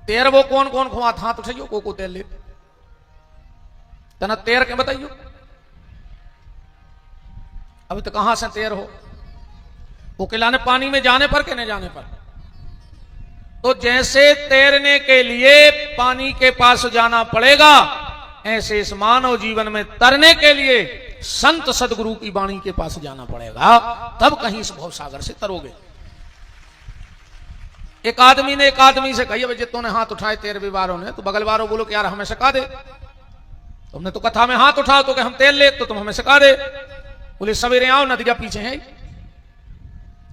तेर वो कौन कौन खुआ था तो सही को तेल ले तना तेर के बताइयो। अभी तो कहां से तेर हो वो खिलाने पानी में जाने पर के नहीं जाने पर। तो जैसे तैरने के लिए पानी के पास जाना पड़ेगा ऐसे इस मानव जीवन में तरने के लिए संत सदगुरु की वाणी के पास जाना पड़ेगा, तब कहीं इस भव सागर से तरोगे। एक आदमी ने एक आदमी से कही जितों ने हाथ उठाए 13 वारों ने, तो बगल वारों बोलो कि यार हमें सिखा दे, तुमने तो कथा में हाथ उठाओ तो कि हम तैर ले, तो तुम हमें सिखा दे। बोले सवेरे आओ, नदिया पीछे है,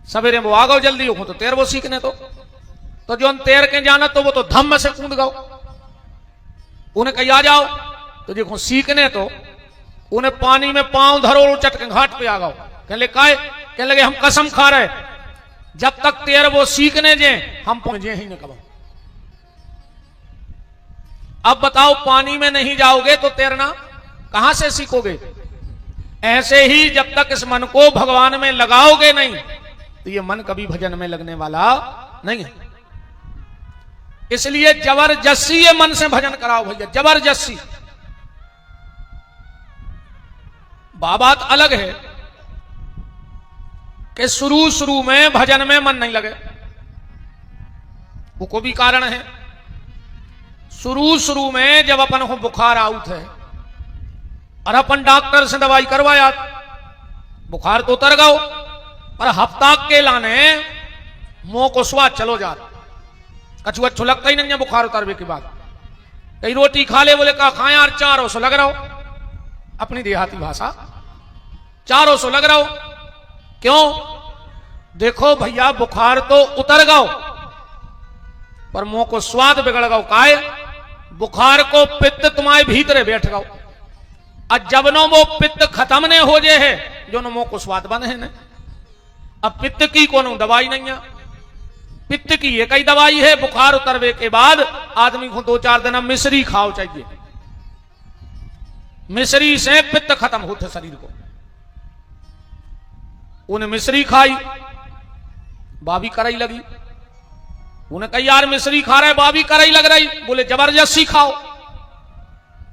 सवेरे वो आ गओ जल्दी हो तो तैर वो सीखने। तो जो तैर के जाना तो वो तो धम्म से कूद गओ, उन्हें कही आ जाओ, तो देखो सीखने तो उन्हें पानी में पांव धरो उचट के घाट पे आ गओ। कहने लगे हम कसम खा रहे जब तक तैर वो सीखने जे हम पहुंचे ही न कब। अब बताओ पानी में नहीं जाओगे तो तैरना कहां से सीखोगे। ऐसे ही जब तक इस मन को भगवान में लगाओगे नहीं तो ये मन कभी भजन में लगने वाला नहीं है। इसलिए जबरदस्ती ये मन से भजन कराओ भैया, जबरदस्ती। बात अलग है कि शुरू में भजन में मन नहीं लगे, वो को भी कारण है। शुरू में जब अपन को बुखार आउट है और अपन डॉक्टर से दवाई करवाया, बुखार तो उतर गओ, पर हफ्ता के लाने मुंह को स्वाद चलो जा, कछुआ छुलकता ही नहीं बुखार उतरवे के बाद। कई रोटी खा ले, बोले का खाए यार 400 लग रहा हो, अपनी देहाती भाषा 400 लग रहा हो। क्यों? देखो भैया बुखार तो उतर गओ पर मुंह को स्वाद बिगड़ गओ। काय बुखार को पित्त तुम्हारे भीतरे बैठ गओ, और जब नो वो पित्त खत्म ने हो जे है जो नो मुंह को स्वाद बन है ने। अब पित्त की कोनो दवाई नहीं है, पित्त की एक ही दवाई है, बुखार उतरवे के बाद आदमी को 2-4 दिन मिश्री खाओ चाहिए, मिश्री से पित्त खत्म होते शरीर को। उन्हें मिश्री खाई, बाबी कराई लगी। उन्हें कही यार मिश्री खा रहे बाबी कराई लग रही, बोले जबरदस्ती खाओ।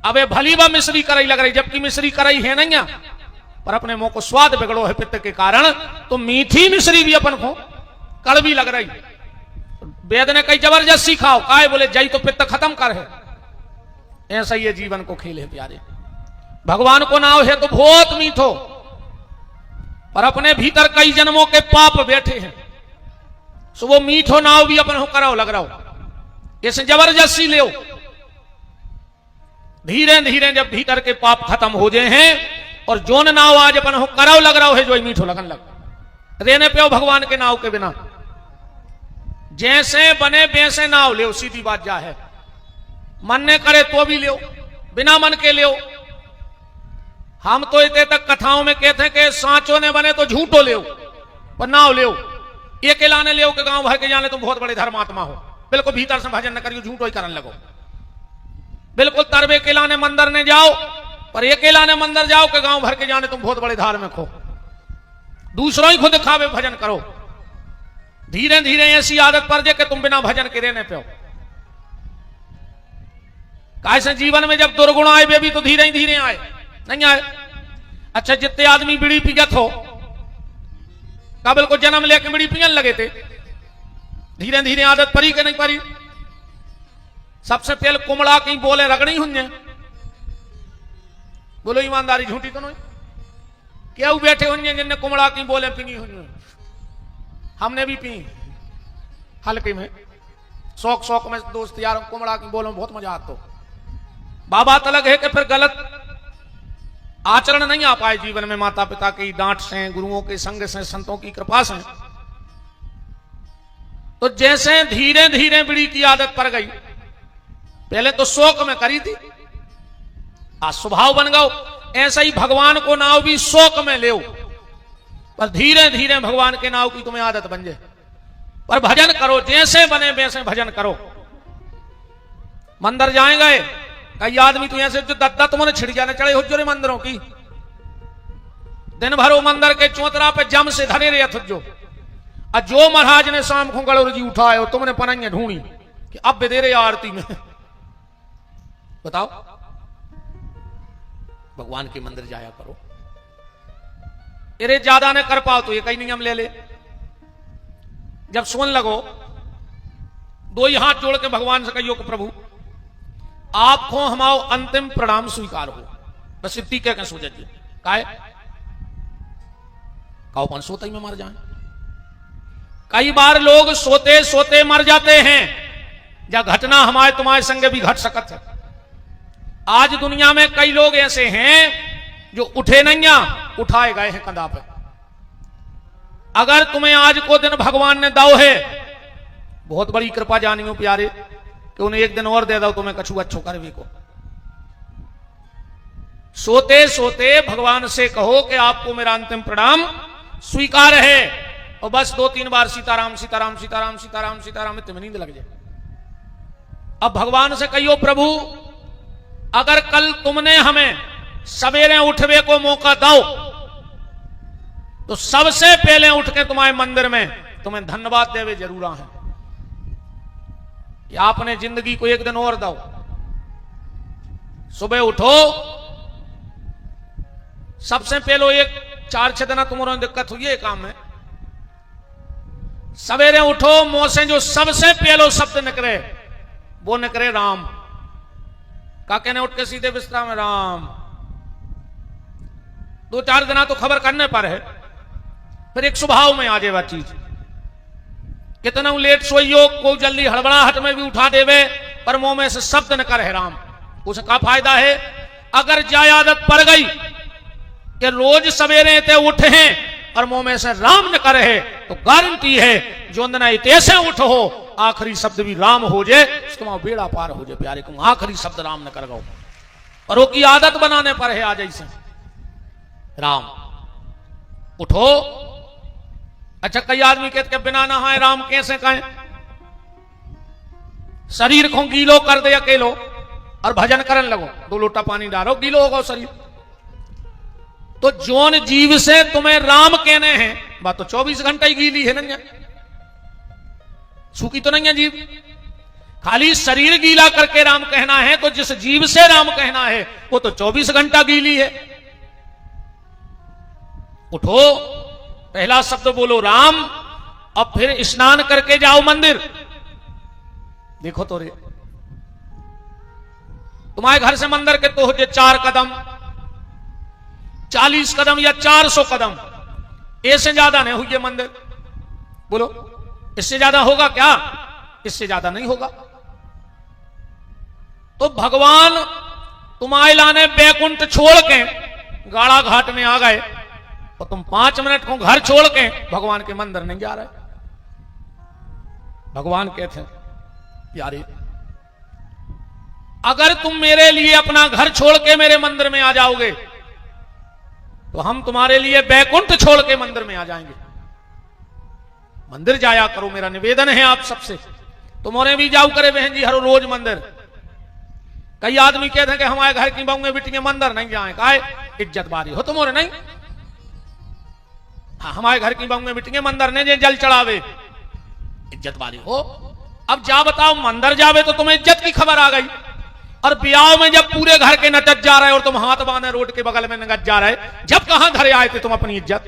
अबे भली बा मिश्री कराई लग रही, जबकि मिश्री कराई है नहीं है, पर अपने मुंह को स्वाद बिगड़ो है पित्त के कारण, तो मीठी मिश्री भी अपन को कड़वी लग रही। वेद ने कही जबरदस्ती खाओ, काय बोले जई तो पित्त खत्म कर है। ऐसा ये जीवन को खेल है प्यारे। भगवान को नाव है तो बहुत मीठो, पर अपने भीतर कई जन्मों के पाप बैठे हैं, सो वो मीठो नाव भी अपन को कराओ लग रहा हो। ऐसे जबरदस्ती ले, धीरे धीरे जब भीतर के पाप खत्म हो जाए हैं और जोन नाव आज अपन को कराओ लग रहा है, जो मीठो लगन लग रहने पे भगवान के नाव के बिना। जैसे बने वैसे नाव ले, सीधी बात जा है। मन ने करे तो भी ले, बिना मन के ले। हम तो इतने तक कथाओं में कहते हैं कि सांचों ने बने तो झूठो ले, पर नाव ले ये के लाने ले के गांव भर के जाने तुम बहुत बड़े धर्मात्मा हो। बिल्कुल भीतर से भजन न करियो, झूठो ही करने लगो। बिल्कुल तरबे के लाने मंदिर ने जाओ, पर एक लाने मंदिर जाओ के गांव भर के जाने तुम बहुत बड़े धार्मिक हो। दूसरों ही खुद खावे भजन करो। धीरे धीरे ऐसी आदत पड़ जाए कि तुम बिना भजन के रहने पे हो। कैसे जीवन में जब दुर्गुण आए वे भी तो धीरे ही धीरे आए, नहीं आए। अच्छा जितने आदमी बीड़ी पियत हो, काबिल को जन्म लेके बीड़ी पियन लगे थे, धीरे धीरे आदत परी के नहीं परी। सबसे पहले कुमड़ा की बोले रगड़ी हुई, बोलो ईमानदारी झूठी तो नहीं। क्या बैठे हुए जिनने कुमड़ा की बोले पी हुई, हमने भी पी हल्के में, शौक में दोस्त यार कुमड़ा की बोलो बहुत मजा आता। बाबा अलग है कि फिर गलत आचरण नहीं आ पाए जीवन में, माता पिता की डांट से, गुरुओं के संग से, संतों की कृपा से। तो जैसे धीरे धीरे बीड़ी की आदत पड़ गई, पहले तो शौक में करी थी, आज स्वभाव बन गओ। ऐसा ही भगवान को नाव भी शौक में ले, पर धीरे धीरे भगवान के नाव की तुम्हें आदत बन जाए। पर भजन करो, जैसे बने वैसे भजन करो। मंदिर जाएंगे, कई आदमी तो ऐसे जो दत्ता तुम्हें छिड़ जाने चढ़े हो जो मंदिरों की, दिन भर मंदिर के चौतरा पे जम से धरे रहे थो। जो महाराज ने शाम को गड़ोर जी उठाए तुमने पनाइया ढूंढी, कि अब बेदेरे आरती में। बताओ, भगवान के मंदिर जाया करो। अरे ज्यादा न कर पाओ तो एक ही नियम ले ले। जब सुन लगो, दो ही हाथ जोड़ के भगवान से कहियो कि प्रभु आपको हमारो अंतिम प्रणाम स्वीकार हो। बस इतनी कह सोच जी काहे काओपन सोते ही में मर जाए। कई बार लोग सोते सोते मर जाते हैं। या घटना हमारे तुम्हारे संग भी घट सकत है। आज दुनिया में कई लोग ऐसे हैं जो उठे नहीं, उठाए गए हैं कंधा पे। अगर तुम्हें आज को दिन भगवान ने दाव है, बहुत बड़ी कृपा जानियो प्यारे, कि उन्हें एक दिन और दे दो तुम्हें कछु अच्छो करवे को। सोते सोते भगवान से कहो कि आपको मेरा अंतिम प्रणाम स्वीकार है, और बस 2-3 बार सीताराम सीताराम सीताराम सीताराम सीताराम में तुम्हें नींद लग जाए। अब भगवान से कहियो प्रभु अगर कल तुमने हमें सवेरे उठवे को मौका दो तो सबसे पहले उठ के तुम्हारे मंदिर में तुम्हें धन्यवाद देवे जरूर है कि आपने जिंदगी को एक दिन और दो। सुबह उठो, सबसे पहले एक 4-6 दिन तुम्हारा दिक्कत हुई है काम में। सवेरे उठो, मुंह से जो सबसे पहले शब्द निकले वो निकले राम। काके ने उठ के सीधे बिस्तरा में राम। 2-4 दिन तो खबर करने पर है, फिर एक स्वभाव में आ जाए वह चीज। कितना लेट सोइयो, को जल्दी हड़बड़ाहट में भी उठा देवे, पर मुंह में से शब्द न करे राम। उसे का फायदा है? अगर जाय आदत पड़ गई कि रोज सवेरे ते उठे हैं और मुंह में से राम न करे, तो गारंटी है जो अंदना इतने उठो आखिरी शब्द भी राम हो जाए, तुम्हारा बेड़ा पार हो जाए प्यारे को। आखिरी शब्द राम न कर गो, और वो की आदत बनाने पर है आज ऐसे राम। उठो। अच्छा, कई आदमी कहते के बिना नहाए राम कैसे कहें? शरीर को गीलो कर दे अकेलो और भजन करने लगो, 2 लोटा पानी डालो, गीलो होगा शरीर। तो जोन जीव से तुम्हें राम कहने हैं, बात तो 24 घंटा ही गीली है ना, सूखी तो नहीं है जीव। खाली शरीर गीला करके राम कहना है, तो जिस जीव से राम कहना है वो तो 24 घंटा गीली है। उठो, पहला शब्द बोलो राम, अब फिर स्नान करके जाओ मंदिर। देखो तो रे, तुम्हारे घर से मंदिर के तो हो 4 कदम, 40 कदम या 400 कदम, ऐसे ज्यादा नहीं हुई मंदिर। बोलो इससे ज्यादा होगा क्या? इससे ज्यादा नहीं होगा। तो भगवान तुम्हारे लाने बैकुंठ छोड़ के गाड़ा घाट में आ गए, और तुम 5 मिनट को घर छोड़ के भगवान के मंदिर नहीं जा रहे। भगवान कहते हैं यारे, अगर तुम मेरे लिए अपना घर छोड़ के मेरे मंदिर में आ जाओगे तो हम तुम्हारे लिए बैकुंठ छोड़ के मंदिर में आ जाएंगे। मंदिर जाया करो, मेरा निवेदन है आप सबसे। तुम्हारे भी जाओ करे बहन जी हर रोज मंदिर। कई आदमी कहते हैं कि हमारे घर की बहू बेटी मंदिर नहीं जाए, काहे? इज्जत बारी हो तुम्हारे नहीं। हाँ, हमारे घर की बहू बेटी मंदिर ने जे जल चढ़ावे, इज्जत बारी हो। अब जा बताओ, मंदिर जावे तो तुम्हें इज्जत की खबर आ गई, और ब्याह में जब पूरे घर के नचत जा रहे और तुम हाथ बांधे रोड के बगल में नगत जा रहे, जब कहां धरे आए थे तुम अपनी इज्जत?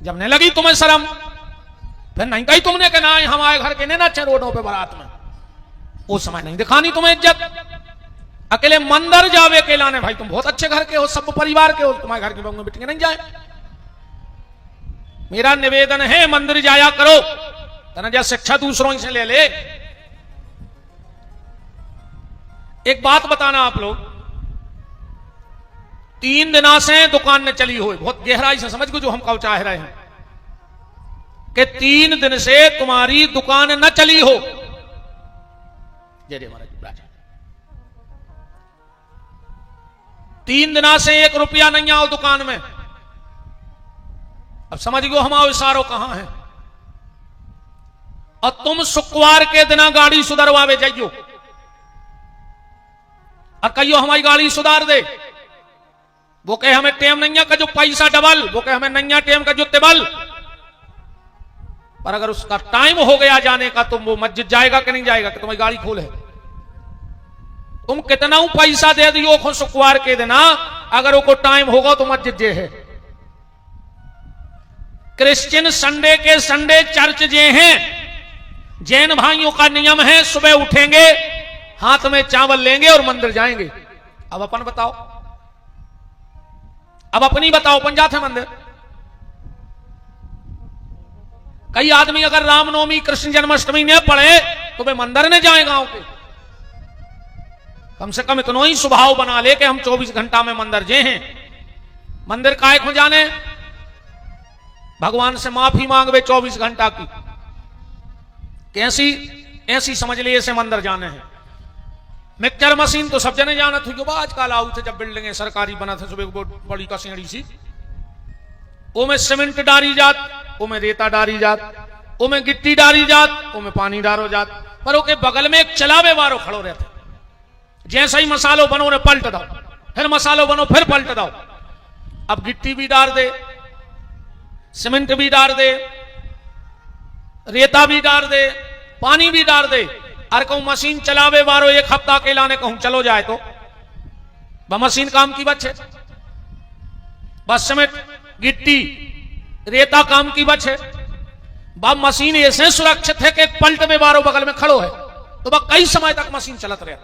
जब नहीं लगी तुम्हें शर्म, फिर नहीं कही तुमने कि ना हमारे घर के नहीं नचे रोडों पे बारात में, उस समय नहीं दिखानी तुम्हें इज्जत। अकेले मंदिर जावे अकेला ने, भाई तुम बहुत अच्छे घर के हो, सब परिवार के हो, तुम्हारे घर की बहू बेटियां नहीं जाए। मेरा निवेदन है मंदिर जाया करो, तना शिक्षा दूसरों से ले ले। एक बात बताना आप लोग, 3 दिना से दुकान ने चली हो, बहुत गहराई से समझ को जो हम कहो चाह रहे हैं कि 3 दिन से तुम्हारी दुकान न चली हो। जय जय महाराज। 3 दिना से 1 रुपया नहीं आओ दुकान में। अब समझ गो हमारा इशारो कहां है। और तुम शुक्रवार के दिना गाड़ी सुधरवावे जाइयो और कहियो हमारी गाड़ी सुधार दे। वो कहे हमें टेम नहीं का जो पैसा डबल, वो कहे हमें नहीं टेम का जो टेबल। पर अगर उसका टाइम हो गया जाने का तो वो मस्जिद जाएगा कि नहीं जाएगा, कि तुम्हारी गाड़ी खोल है? तुम कितना पैसा दे दियो खो शुक्रवार के देना, अगर वो को टाइम होगा तो मस्जिद जे है। क्रिश्चियन संडे के संडे चर्च जे हैं, जैन भाइयों का नियम है सुबह उठेंगे, हाथ में चावल लेंगे और मंदिर जाएंगे। अब अपन बताओ, अब अपनी बताओ, अपन जाते मंदिर? कई आदमी अगर रामनवमी कृष्ण जन्माष्टमी ने पढ़े तो वे मंदिर ने जाए गांव के। कम से कम इतना ही स्वभाव बना ले कि हम 24 घंटा में मंदिर जे हैं। मंदिर काय खो जाने, भगवान से माफी मांगवे 24 घंटा की, कैसी ऐसी समझ लिए ऐसे मंदिर जाने हैं। मिक्सचर मशीन तो सब जने जाना थी, जो आजकल आऊ थे जब बिल्डिंग सरकारी बना था, सुबह बड़ी का सीढ़ी सी, ओमे सीमेंट डारी जात, ओमे रेता डारी जात, ओमे गिट्टी डारी जात, ओमे पानी डारो जात, पर ओके बगल में एक चलावे वारो खड़ो रहते। जैसा ही मसालो बनो ने पलट दो, फिर मसालो बनो फिर पलट दो। अब गिट्टी भी डाल दे, सीमेंट भी डाल दे, रेता भी डाल दे, पानी भी डाल दे। अरे कहूं मशीन चलावे वारो एक हफ्ता के लाने कहूं चलो जाए तो वह मशीन काम की बच है। बस सीमेंट गिट्टी रेता काम की बच है। वह मशीन ऐसे सुरक्षित है कि पलट में वारो बगल में खड़ो है तो वह कई समय तक मशीन चलत रहा।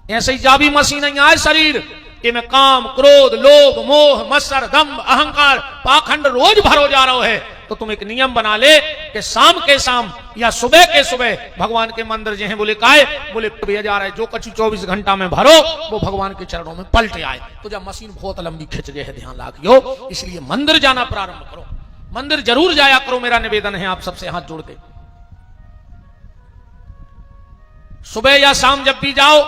ऐसे ही जाबी मशीन नहीं आए शरीर, इनमें काम क्रोध लोभ मोह मत्सर दम्भ अहंकार पाखंड रोज भरो जा रहा है। तो तुम एक नियम बना ले कि शाम के शाम या सुबह के सुबह भगवान के मंदिर जो है बोले काय बोले भैया जा रहा है, जो कछु 24 घंटा में भरो वो भगवान के चरणों में पलट आए। तो जब मशीन बहुत लंबी खिंच गए है, ध्यान लागियो, इसलिए मंदिर जाना प्रारंभ करो, मंदिर जरूर जाया करो। मेरा निवेदन है आप सबसे हाथ जोड़ के, सुबह या शाम जब भी जाओ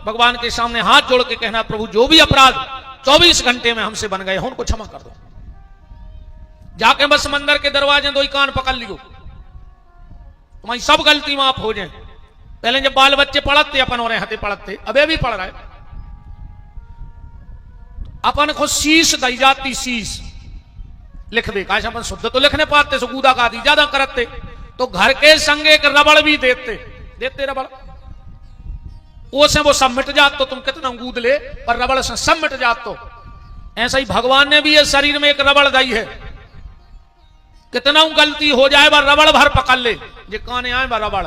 भगवान के सामने हाथ जोड़ के कहना, प्रभु जो भी अपराध 24 घंटे में हमसे बन गए हो उनको क्षमा कर दो। जाके बस मंदिर के दरवाजे दो ही कान पकड़ लियो, तुम्हारी सब गलती माफ हो जाए। पहले जब बाल बच्चे पढ़ते अपन हो रहे हते पढ़ते, अबे भी पढ़ रहे, अपन को शीश दी जाती, शीश लिख दे, काश अपन शुद्ध तो लिखने पाते, सुगूदा का दी ज्यादा करते तो घर के संग एक रबड़ भी देते रबड़, से वो सब मिट जात। तो तुम कितना गूद ले पर रबड़ से सब मिट जात। तो ऐसा ही भगवान ने भी ये शरीर में एक रबड़ दी है, कितना गलती हो जाए बार रबड़ भर पकड़ ले, जे काने आए बार रबड़।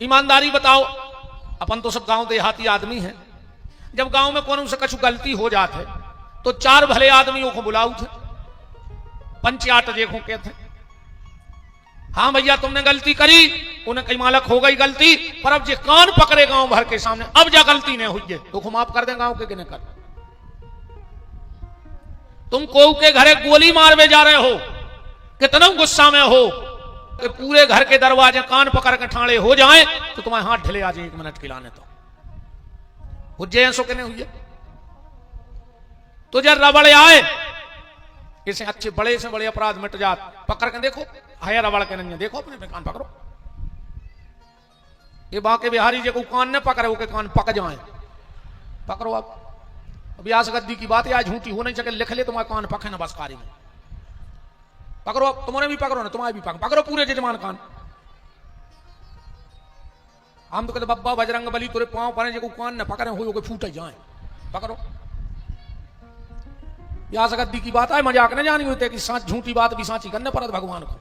ईमानदारी बताओ, अपन तो सब गांव देहाती आदमी हैं, जब गांव में कौन से कछु गलती हो जात है तो 4 भले आदमियों को बुलाऊ थे, पंचायत देखो कहते, हाँ भैया तुमने गलती करी, उन्हें कई मालक हो गई गलती, पर अब जे कान पकड़े गांव भर के सामने, अब जा गलती नहीं हुई है तो माफ कर दे गांव के किने कर। तुम को के घरे गोली मारवे जा रहे हो, कितना गुस्सा में हो कि पूरे घर के दरवाजे कान पकड़ के ठाणे हो जाए तो तुम्हारे हाथ ढिले आ जाए 1 मिनट के लाने। तो हुज्जे ऐसो के नहीं हुई, तो जब रबड़ आए इसे अच्छे बड़े से बड़े अपराध मिट जात। पकड़ के देखो, है रबड़ के नहीं, देखो अपने पे कान पकड़ो। ये बाके बिहारी जो कान न पकड़े वो के कान पक जाए, पकड़ो। अब ब्यास गद्दी की बात है, आज झूठी हो नहीं सके, लिख ले तुम्हारे कान पके ना बस कारी में, पकड़ो। तुम्हारे भी पकड़ो ना, तुम्हारे भी पकड़ो पूरे जजमान कान। हम तो कहते बब्बा बजरंग बली तुरे पांव पड़े जो कान न पकड़े हो फूट जाए, पकड़ो। ब्यास गद्दी की बात है, मजाक न जानी होते कि साच झूठी बात भी साची करने पड़त भगवान को।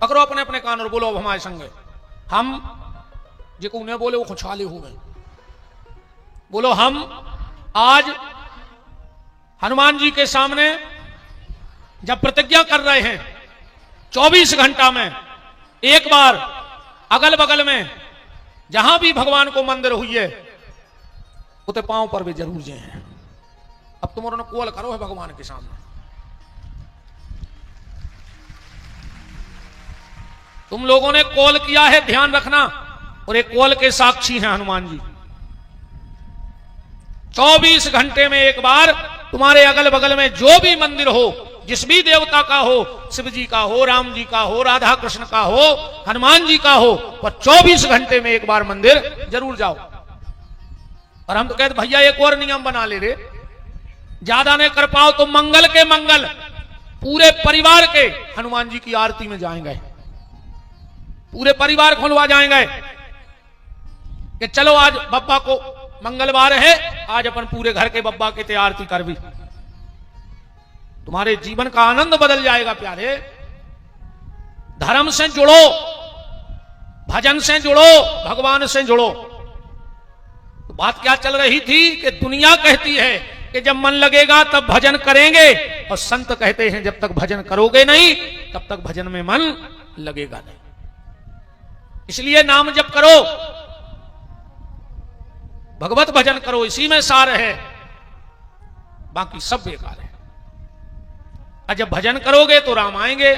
पकड़ो अपने अपने कान और बोलो अब हमारे संग हम जो उन्हें बोले वो खुशहाली हो गए। बोलो हम आज हनुमान जी के सामने जब प्रतिज्ञा कर रहे हैं 24 घंटा में एक बार अगल बगल में जहां भी भगवान को मंदिर हुई है उते पांव पर भी जरूर जे हैं। अब तुम उन्होंने कोल करो है भगवान के सामने, तुम लोगों ने कॉल किया है, ध्यान रखना, और एक कॉल के साक्षी हैं हनुमान जी। 24 घंटे में एक बार तुम्हारे अगल बगल में जो भी मंदिर हो, जिस भी देवता का हो, शिव जी का हो, राम जी का हो, राधा कृष्ण का हो, हनुमान जी का हो, पर 24 घंटे में एक बार मंदिर जरूर जाओ। और हम तो कहते भैया एक और नियम बना ले रे, ज्यादा नहीं कर पाओ तो मंगल के मंगल पूरे परिवार के हनुमान जी की आरती में जाएंगे, पूरे परिवार खुलवा जाएंगे कि चलो आज बब्बा को मंगलवार है, आज अपन पूरे घर के बब्बा की ते आरती कर भी। तुम्हारे जीवन का आनंद बदल जाएगा प्यारे। धर्म से जुड़ो, भजन से जुड़ो, भगवान से जुड़ो। तो बात क्या चल रही थी कि दुनिया कहती है कि जब मन लगेगा तब भजन करेंगे, और संत कहते हैं जब तक भजन करोगे नहीं तब तक भजन में मन लगेगा नहीं। इसलिए नाम जप करो, भगवत भजन करो, इसी में सार है, बाकी सब बेकार है। और जब भजन करोगे तो राम आएंगे।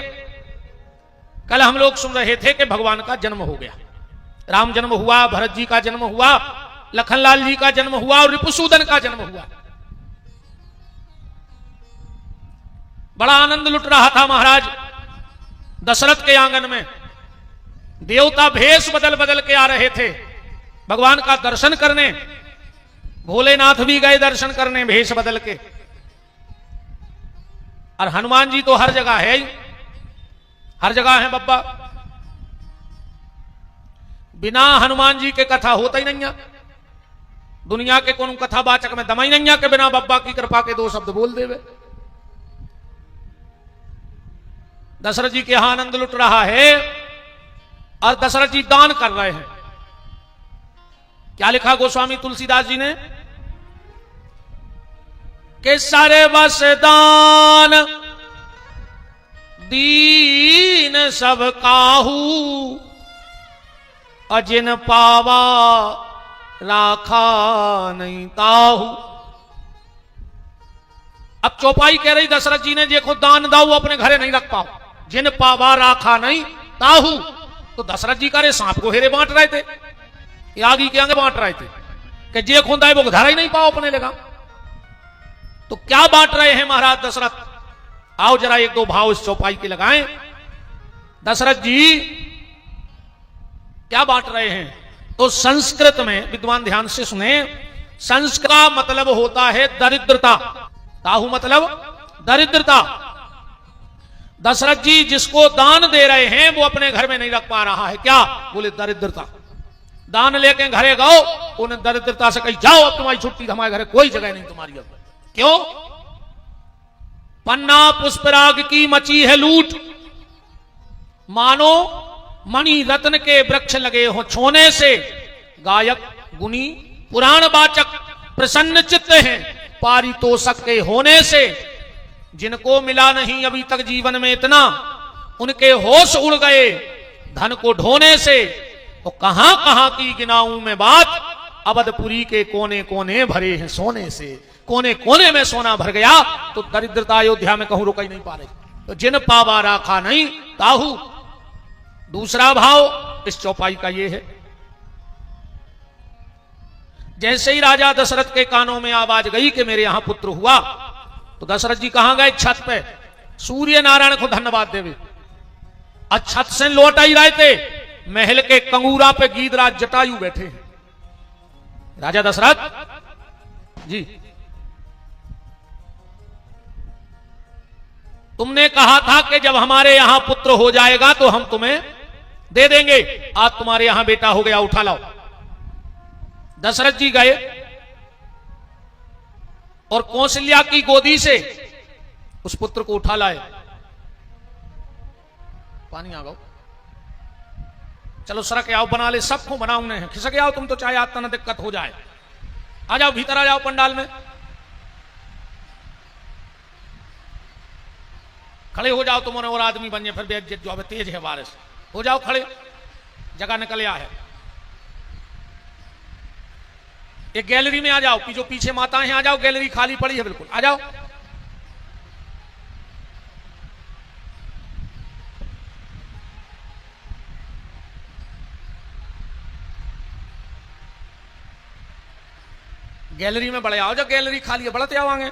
कल हम लोग सुन रहे थे कि भगवान का जन्म हो गया, राम जन्म हुआ, भरत जी का जन्म हुआ, लखनलाल जी का जन्म हुआ और रिपुसूदन का जन्म हुआ। बड़ा आनंद लुट रहा था महाराज दशरथ के आंगन में। देवता भेष बदल बदल के आ रहे थे भगवान का दर्शन करने। भोलेनाथ भी गए दर्शन करने भेष बदल के, और हनुमान जी तो हर जगह है ही, हर जगह है बब्बा। बिना हनुमान जी के कथा होता ही नहीं है। दुनिया के कोनो कथावाचक में दमा ही नहीं है कि बिना बब्बा की कृपा के दो शब्द बोल देवे। दशरथ जी के यहां आनंद लुट रहा है और दशरथ जी दान कर रहे हैं। क्या लिखा गोस्वामी तुलसीदास जी ने कि सारे बस दान दीन सब काहू, अजिन पावा राखा नहीं ताहू। अब चौपाई कह रही दशरथ जी ने देखो दान दाऊ अपने घरे नहीं रख पाओ, जिन पावा राखा नहीं ताहू। तो दशरथ जी का रे सांप को हेरे बांट रहे थे, आगे के आगे बांट रहे थे कि जे खुंदा है वो धरा ही नहीं पाओ अपने लगा। तो क्या बांट रहे हैं महाराज दशरथ? आओ जरा एक दो भाव इस चौपाई के लगाएं। दशरथ जी क्या बांट रहे हैं? तो संस्कृत में विद्वान ध्यान से सुने, संस्कृत का मतलब होता है दरिद्रता। ताहू मतलब दरिद्रता। दशरथ जी जिसको दान दे रहे हैं वो अपने घर में नहीं रख पा रहा है, क्या? बोले दरिद्रता। दान लेके घरे गओ, उन्हें दरिद्रता से कही जाओ अब तुम्हारी छुट्टी, हमारे घरे कोई जगह नहीं तुम्हारी। अब क्यों? पन्ना पुष्पराग की मची है लूट, मानो मणि रत्न के वृक्ष लगे हो छोने से। गायक गुनी पुराण वाचक प्रसन्न चित्त हैं पारितोषक के होने से। जिनको मिला नहीं अभी तक जीवन में इतना, उनके होश उड़ गए धन को ढोने से। तो कहां कहां की गिनाऊं मैं बात, अवधपुरी के कोने कोने भरे हैं सोने से। कोने कोने में सोना भर गया तो दरिद्रता अयोध्या में कहूं रुक ही नहीं पा रही। तो जिन पावा राखा नहीं ताहू। दूसरा भाव इस चौपाई का ये है, जैसे ही राजा दशरथ के कानों में आवाज गई कि मेरे यहां पुत्र हुआ, तो दशरथ जी कहां गए? छत पे। सूर्य नारायण को धन्यवाद देवे। और छत से लौट ही रहे थे, महल के कंगूरा पे गीधराज जटायु बैठे हैं। राजा दशरथ जी, तुमने कहा था कि जब हमारे यहां पुत्र हो जाएगा तो हम तुम्हें दे देंगे। आज तुम्हारे यहां बेटा हो गया, उठा लाओ। दशरथ जी गए और कौशल्या की गोदी से उस पुत्र को उठा लाए। पानी आ गो, चलो सरक आओ, बना ले, सबको बनाऊंगे हैं। खिसक आओ तुम तो, चाहे आता ना दिक्कत हो जाए। आ जाओ भीतर, आ जाओ पंडाल में, खड़े हो जाओ तुम और आदमी बन जाए। फिर बेइज्जत जो है तेज है बारिश, हो जाओ खड़े, जगह निकल आया है। एक गैलरी में आ जाओ, जो पीछे माताएं हैं आ जाओ, गैलरी खाली पड़ी है बिल्कुल, आ जाओ। गैलरी में बड़े आओ, जब गैलरी खाली है बढ़ते आवांगे।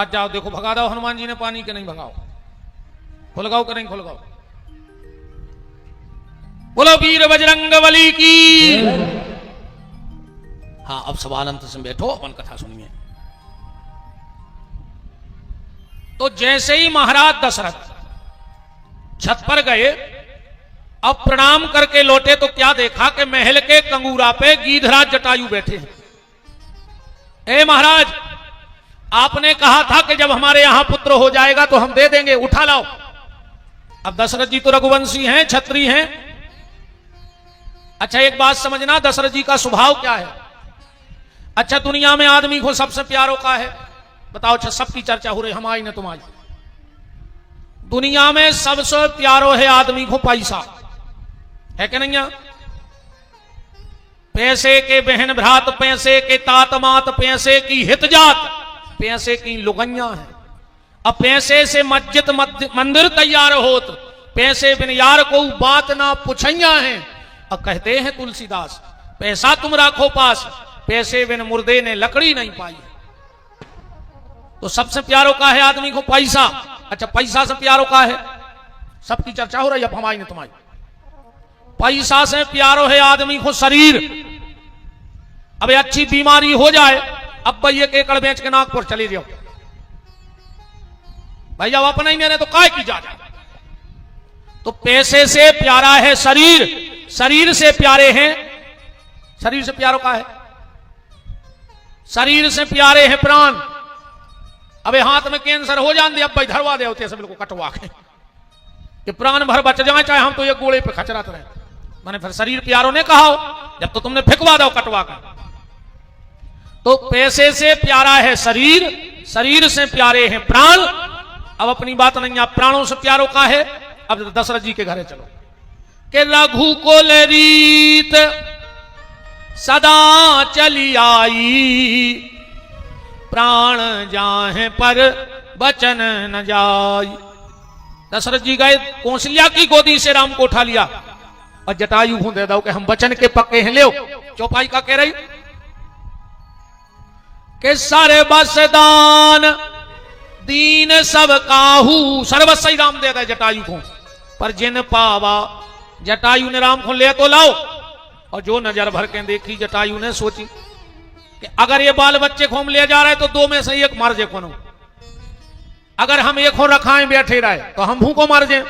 महाराज जाओ देखो भगा दो हनुमान जी ने पानी के नहीं भगाओ, खुलगाओ के नहीं खुलगाओ। बोलो वीर बजरंग बली की। हाँ अब सवाल अंत से बैठो, अपन कथा सुनिए। तो जैसे ही महाराज दशरथ छत पर गए, अब प्रणाम करके लौटे तो क्या देखा कि महल के कंगूरा पे गीधराज जटायु बैठे हैं। ए महाराज, आपने कहा था कि जब हमारे यहां पुत्र हो जाएगा तो हम दे देंगे, उठा लाओ। अब दशरथ जी तो रघुवंशी हैं, क्षत्रिय हैं। अच्छा एक बात समझना, दशरथ जी का स्वभाव क्या है? अच्छा दुनिया में आदमी को सबसे प्यारो का है बताओ? अच्छा सबकी चर्चा हो रही, हम आई ना तुम आई। दुनिया में सबसे प्यारो है आदमी को पैसा, है कि नहीं? पैसे के बहन भ्रात, पैसे के तात मात, पैसे की हितजात, पैसे की लुगैया है। अब पैसे से मस्जिद मंदिर तैयार होत, पैसे बिन यार को बात ना पुछैया है। अब कहते हैं तुलसीदास, पैसा तुम राखो पास, पैसे बिन मुर्दे ने लकड़ी नहीं पाई। तो सबसे प्यारो का है आदमी को पैसा। अच्छा पैसा से प्यारो का है, सबकी चर्चा हो रही है, अब हमारी ने तुम्हारी। पैसा से प्यारो है आदमी को शरीर। अब अच्छी बीमारी हो जाए, अब भाई 1 एकड़ बेच के नागपुर चले जाओ भैया, अपना ही नहीं तो काय की जा। तो पैसे से प्यारा है शरीर, शरीर से प्यारे हैं, शरीर से प्यारो का है, शरीर से प्यारे हैं प्राण। अबे हाथ में कैंसर हो जान दे, अब भाई धरवा दे होते बिल्कुल कटवा के कि प्राण भर बच जाए, चाहे हम तो एक गोले पे खचरात रहे। मैंने फिर शरीर प्यारो ने कहा, जब तो तुमने फेंकवा दो कटवा कर। तो पैसे से प्यारा है शरीर, शरीर से प्यारे हैं प्राण। अब अपनी बात नहीं, आप प्राणों से प्यारो का है। अब दशरथ जी के घरे चलो कि रघुकुल रीत सदा चली आई, प्राण जाहे पर बचन न जाई। दशरथ जी गए, कौशल्या की गोदी से राम को उठा लिया और जटायु को दे दो कि हम बचन के पक्के हैं। ले चौपाई का कह रही कि सारे बसदान दीन सब काहू, सर्वस्व ही राम दे दे जटायु को। पर जिन पावा, जटायु ने राम को ले तो लाओ। और जो नजर भर के देखी, जटायु ने सोची कि अगर ये बाल बच्चे को हम ले जा रहे तो 2 में से एक मर जे कोनो। अगर हम एक हो रखाएं बैठे रहे तो हम भूखों मर जाए,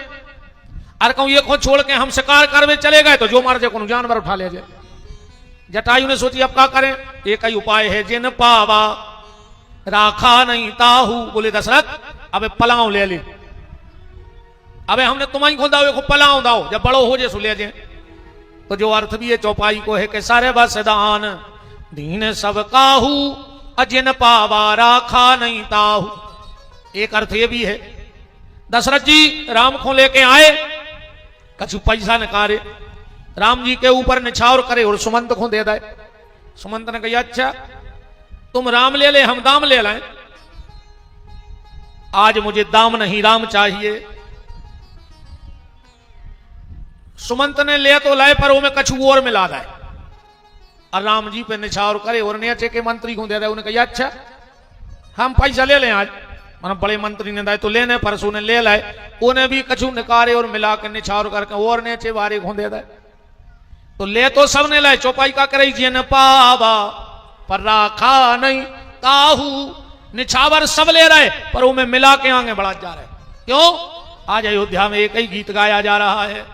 और कहूं एक हो छोड़ के हम शिकार करवे चले गए तो जो मर जाए कोनो जानवर उठा ले जाए। जटायु ने सोची अब क्या करें? एक ही उपाय है, जिन पावा राखा नहीं ताहू। बोले दशरथ अबे पलाओ ले ले, अबे हमने तुम्हारी खोल दाओ, को पलाओ दाओ, जब बड़ो हो जाए सो ले जाए। तो जो अर्थ भी है चौपाई को है कि सारे बसदान दीन सब काहू, अजिन पावा राखा नहीं ताहू। एक अर्थ ये भी है, दशरथ जी राम को लेके आए, कछु पैसा निकाले, राम जी के ऊपर निछावर करे और सुमंत को दे दे। सुमंत ने कहा अच्छा तुम राम ले ले, हम दाम ले लें। आज मुझे दाम नहीं राम चाहिए। सुमंत ने ले तो लाए, पर वो में कछु और मिला दे और राम जी पे निछावर करे और नीचे के मंत्री को दे दे। उन्हें कहा अच्छा हम पैसा ले लें आज, मतलब बड़े मंत्री ने दाए तो लेने, परसों ने ले लाए, उन्हें भी कछु निकारे और मिला के निछावर करके और नीचे बारे को दे दे। तो ले तो सबने लाए, चौपाई का करे जिन पावा पर राखा नहीं ताहू। निछावर सब ले रहे पर वो में मिला के आगे बढ़ा जा रहे। क्यों? आज अयोध्या में एक ही गीत गाया जा रहा है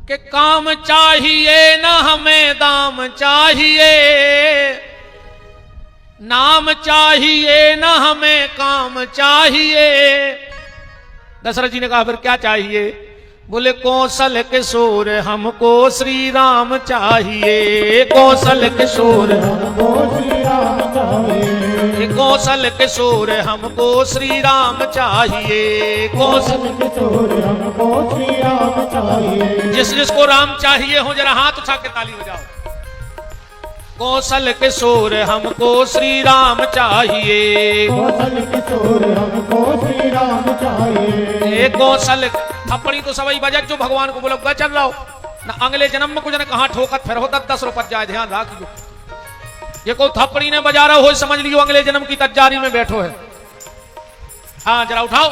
कि काम चाहिए न हमें दाम चाहिए, नाम चाहिए न हमें काम चाहिए। दशरथ जी ने कहा फिर क्या चाहिए? बोले कौशल किशोर हमको श्री राम चाहिए, कौशल किशोर हमको श्री राम चाहिए, कौशल किशोर हमको श्री राम चाहिए, कौशल किशोर हमको श्री राम चाहिए। जिस जिसको राम चाहिए हो जरा हाथ उठा के ताली बजाओ। कौशल किशोर हमको श्री राम चाहिए, कौशल किशोर हमको श्री राम चाहिए। कौशल अपनी तो सवाई बजट जो भगवान को बोलो चल रहा हो ना, अगले जन्म में कुछ ने कहा ठोकत फिर होता 10 रुपये जाए, ध्यान रखियो। ये को थप्पड़ी ने बजा रहा हो समझ लियो अगले जन्म की तैयारी में बैठो है। हाँ जरा उठाओ।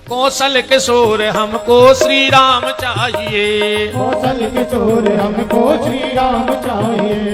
कौशल किशोर हमको श्री राम चाहिए, कौशल किशोर हमको श्री राम चाहिए।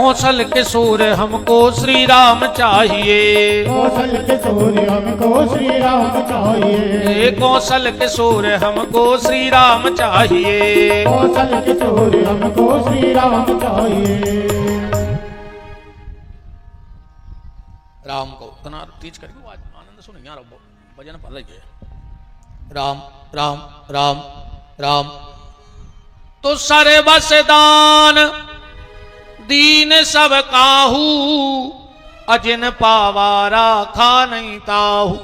कौशल किशोर हमको श्री राम चाहिए, कौशल किशोर हमको श्री राम चाहिए। कौशल किशोर हमको श्री राम चाहिए, कौशल किशोर हमको श्री राम चाहिए। राम को इतना तेज करके आज आनंद सुन यार भजन पढ़ रही है। राम राम राम राम तो सर्वसदान दीन सब काहू, अजिन पावा राखा नहीं ताहू।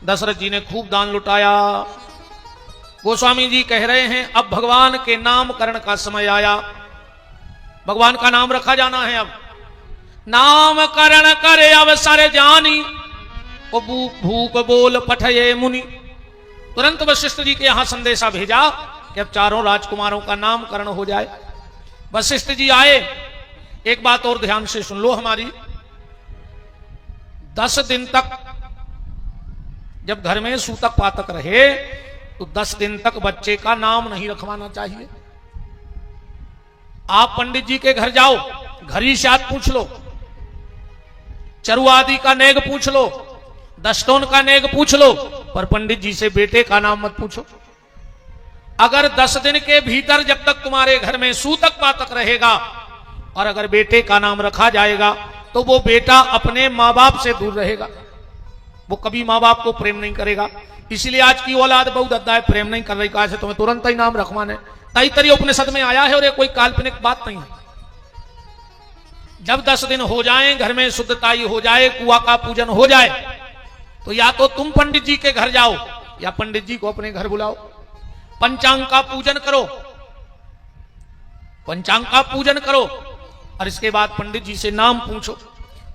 दशरथ जी ने खूब दान लुटाया। गोस्वामी जी कह रहे हैं अब भगवान के नामकरण का समय आया, भगवान का नाम रखा जाना है। अब नामकरण करे अवसर जानी, ओ भूख बोल पठये मुनि। तुरंत वशिष्ठ जी के यहां संदेशा भेजा कि अब चारों राजकुमारों का नामकरण हो जाए। वशिष्ठ जी आए। एक बात और ध्यान से सुन लो हमारी, 10 दिन तक जब घर में सूतक पातक रहे तो 10 दिन तक बच्चे का नाम नहीं रखवाना चाहिए। आप पंडित जी के घर जाओ, घरी शाद पूछ लो, चरुआदि का नेग पूछ लो, दस्टोन का नेग पूछ लो, पर पंडित जी से बेटे का नाम मत पूछो। अगर 10 दिन के भीतर जब तक तुम्हारे घर में सूतक पातक रहेगा और अगर बेटे का नाम रखा जाएगा तो वो बेटा अपने माँ बाप से दूर रहेगा, वो कभी माँ बाप को प्रेम नहीं करेगा। इसलिए आज की औलाद बहुत अद्दा है, प्रेम नहीं कर रही, कहा से तुम्हें तुरंत ही नाम रखवाने। तई तरी उपनिषद में आया है और ये कोई काल्पनिक बात नहीं है। जब 10 दिन हो जाएं, घर में शुद्धताई हो जाए, कुआ का पूजन हो जाए, तो या तो तुम पंडित जी के घर जाओ या पंडित जी को अपने घर बुलाओ, पंचांग का पूजन करो, पंचांग का पूजन करो और इसके बाद पंडित जी से नाम पूछो।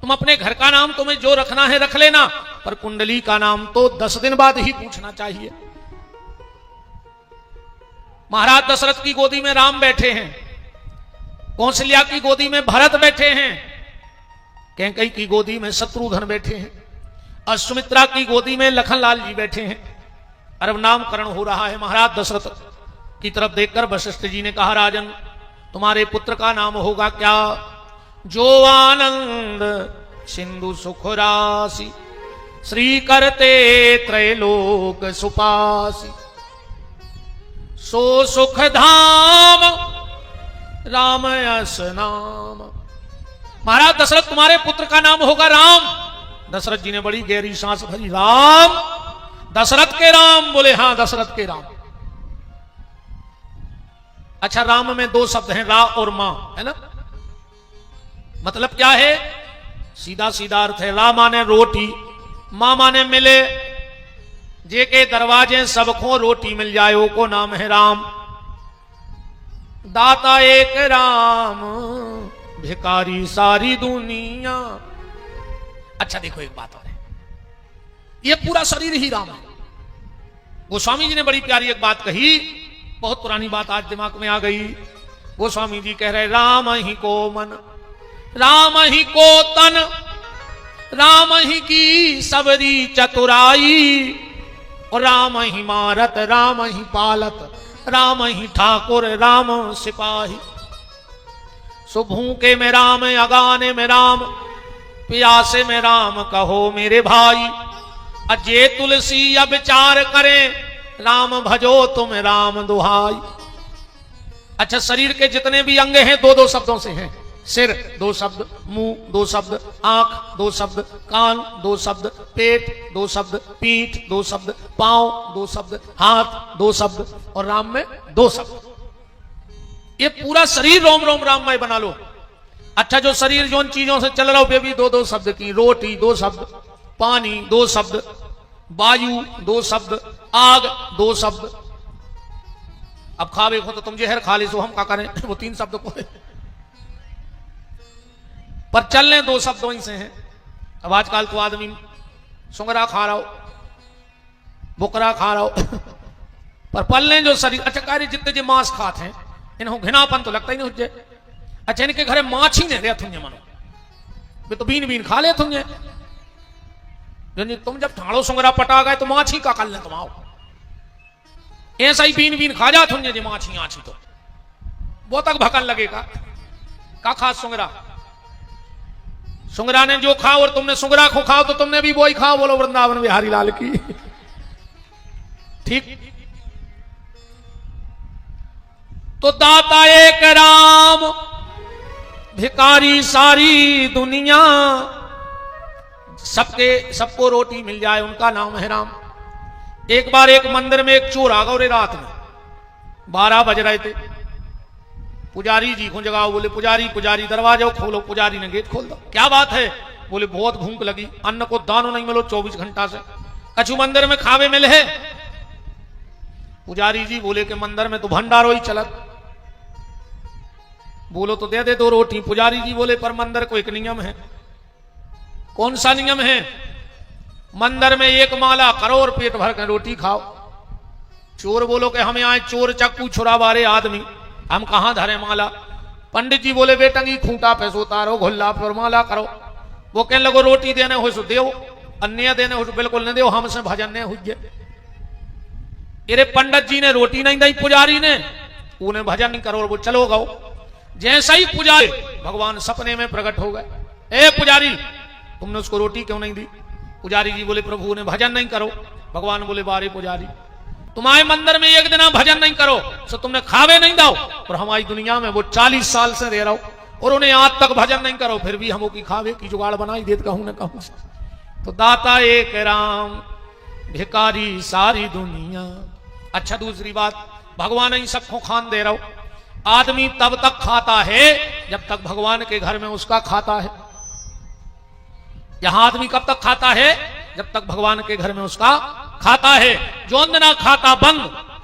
तुम अपने घर का नाम तुम्हें जो रखना है रख लेना, पर कुंडली का नाम तो 10 दिन बाद ही पूछना चाहिए। महाराज दशरथ की गोदी में राम बैठे हैं, कौशल्या की गोदी में भरत बैठे हैं, कैकेयी की गोदी में शत्रुघ्न बैठे हैं और सुमित्रा की गोदी में लखनलाल जी बैठे हैं। और अब नामकरण हो रहा है। महाराज दशरथ की तरफ देखकर वशिष्ठ जी ने कहा, राजन तुम्हारे पुत्र का नाम होगा क्या? जो आनंद सिंधु सुख राशि, श्री करते त्रैलोक सुपासी, सो सुख धाम राम यस नाम। महाराज दशरथ तुम्हारे पुत्र का नाम होगा राम। दशरथ जी ने बड़ी गहरी सांस भरी। राम, दशरथ के राम? बोले हाँ दशरथ के राम। अच्छा, राम में 2 शब्द हैं, रा और मां, है ना? मतलब क्या है? सीधा सीधा अर्थ है, रा माने रोटी, मां माने मिले। जे के दरवाजे सबको रोटी मिल जाए वो को नाम है राम। दाता एक राम, भिखारी सारी दुनिया। अच्छा देखो एक बात और है, ये पूरा शरीर ही राम है। गोस्वामी जी ने बड़ी प्यारी एक बात कही, बहुत पुरानी बात आज दिमाग में आ गई। गोस्वामी जी कह रहे, राम ही को मन, राम ही को तन, राम ही की सबरी चतुराई, और राम ही मारत, राम ही पालत, राम ही ठाकुर, राम सिपाही। सो भूखे में राम, अगाने में राम, प्यासे में राम कहो मेरे भाई। अजय तुलसी अब विचार करें, राम भजो तुम राम दुहाई। अच्छा, शरीर के जितने भी अंग हैं 2-2 शब्दों से हैं। सिर 2 शब्द, मुंह 2 शब्द, आंख 2 शब्द, कान 2 शब्द, पेट 2 शब्द, पीठ 2 शब्द, पांव 2 शब्द, हाथ 2 शब्द और राम में 2 शब्द। ये पूरा शरीर रोम रोम राममय बना लो। अच्छा, जो शरीर जो चीजों से चल रहा हो भी 2-2 शब्द की, रोटी 2 शब्द, पानी 2 शब्द, वायु 2 शब्द, आग 2 शब्द। अब खावे हो तो तुम जहर खा ले सो हम क्या करें, वो 3 शब्द को है। पर चलने 2 शब्दों ही से हैं। अब आजकल तो आदमी सुंगरा खा रहा हो, बुकरा खा रहा हो पर पलने जो शरीर, अच्छा कार्य जितने जो मांस खाते हैं इन्हों घिनापन तो लगता ही नहीं हुए। अच्छा, इनके घरे माछी ने रहे थुंजे मनो वे तो बीन बीन खा ले थुंजे। तुम जब ठाड़ो सुंगरा पटा गए तो माछी का कर ले तुम आओ, ऐसा ही बीन बीन खा जा थुंजे जी माछी आछी तो वो तक भकन लगेगा। का खा सुंगरा, सुंगरा ने जो खाओ और तुमने सुंगरा को खाओ तो तुमने भी वो ही खाओ। बोलो वृंदावन बिहारी लाल की। ठीक, तो दाता एक राम, भिकारी सारी दुनिया, सबको रोटी मिल जाए उनका नाम है राम। एक बार एक मंदिर में एक चोर आ गया रात में 12 बज रहे थे। पुजारी जी को जगाओ, बोले पुजारी दरवाजा खोलो। पुजारी ने गेट खोल दो। क्या बात है? बोले बहुत भूख लगी, अन्न को दानो नहीं मिलो 24 घंटा से, कछु मंदिर में खावे मिले है। पुजारी जी बोले कि मंदिर में तो भंडारो ही चलत, बोलो तो दे दे 2 रोटी। पुजारी जी बोले पर मंदिर को एक नियम है। कौन सा नियम है? मंदिर में 1 माला करो और पेट भर कर रोटी खाओ। चोर बोलो कि हमें आए चोर चक्कू छुरा बारे आदमी, हम कहां धरे माला। पंडित जी बोले बेटंगी खूंटा पे उतारो, घुल्ला पर माला करो। वो कहने लगो रोटी देने हो सो देव, अन्य देने हो बिल्कुल नहीं देव, हमसे भजन नहीं हुई। अरे पंडित जी ने रोटी नहीं दी पुजारी ने, उन्हें भजन नहीं करो, वो चलो गो। जैसा ही पुजारी भगवान सपने में प्रकट हो गए, ए पुजारी तुमने उसको रोटी क्यों नहीं दी? पुजारी जी बोले प्रभु ने भजन नहीं करो। भगवान बोले बारे पुजारी तुम्हारे मंदिर में एक दिन भजन नहीं करो तो तुमने खावे नहीं दाओ, और हमारी दुनिया में वो 40 साल से रह रहा हो और उन्हें आज तक भजन नहीं करो, फिर भी हमो की खावे की जुगाड़ बनाई देत कहूं न कहूं। तो दाता एक राम, भिकारी सारी दुनिया। अच्छा, दूसरी बात, भगवान ही सबको खान दे रहा हो। आदमी तब तक खाता है जब तक भगवान के घर में उसका खाता है। यहां आदमी कब तक खाता है? जब तक भगवान के घर में उसका खाता है। जो ना खाता बंद,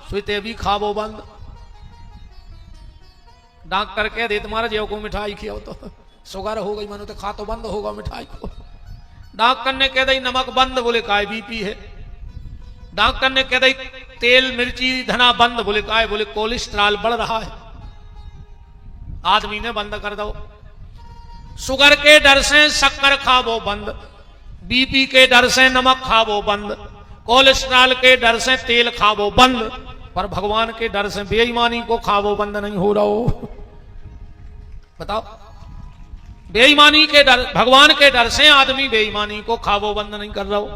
सुते भी खावो बंद। डॉक्टर कह दे तुम्हारा जेव को मिठाई खियाओ तो शुगर हो गई मानो तो खा तो बंद होगा मिठाई को। डॉक्टर ने कह दी नमक बंद, बोले काय बीपी है। डॉक्टर ने कह दी तेल मिर्ची धना बंद, बोले काय, बोले कोलेस्ट्रॉल बढ़ रहा है। आदमी ने बंद कर दो। शुगर के डर से शक्कर खावो बंद, बीपी के डर से नमक खावो बंद, कोलेस्ट्रॉल के डर से तेल खावो बंद, पर भगवान के डर से बेईमानी को खावो बंद नहीं हो रहा हो। बताओ, बेईमानी के डर, भगवान के डर से आदमी बेईमानी को खावो बंद नहीं कर रहा हो।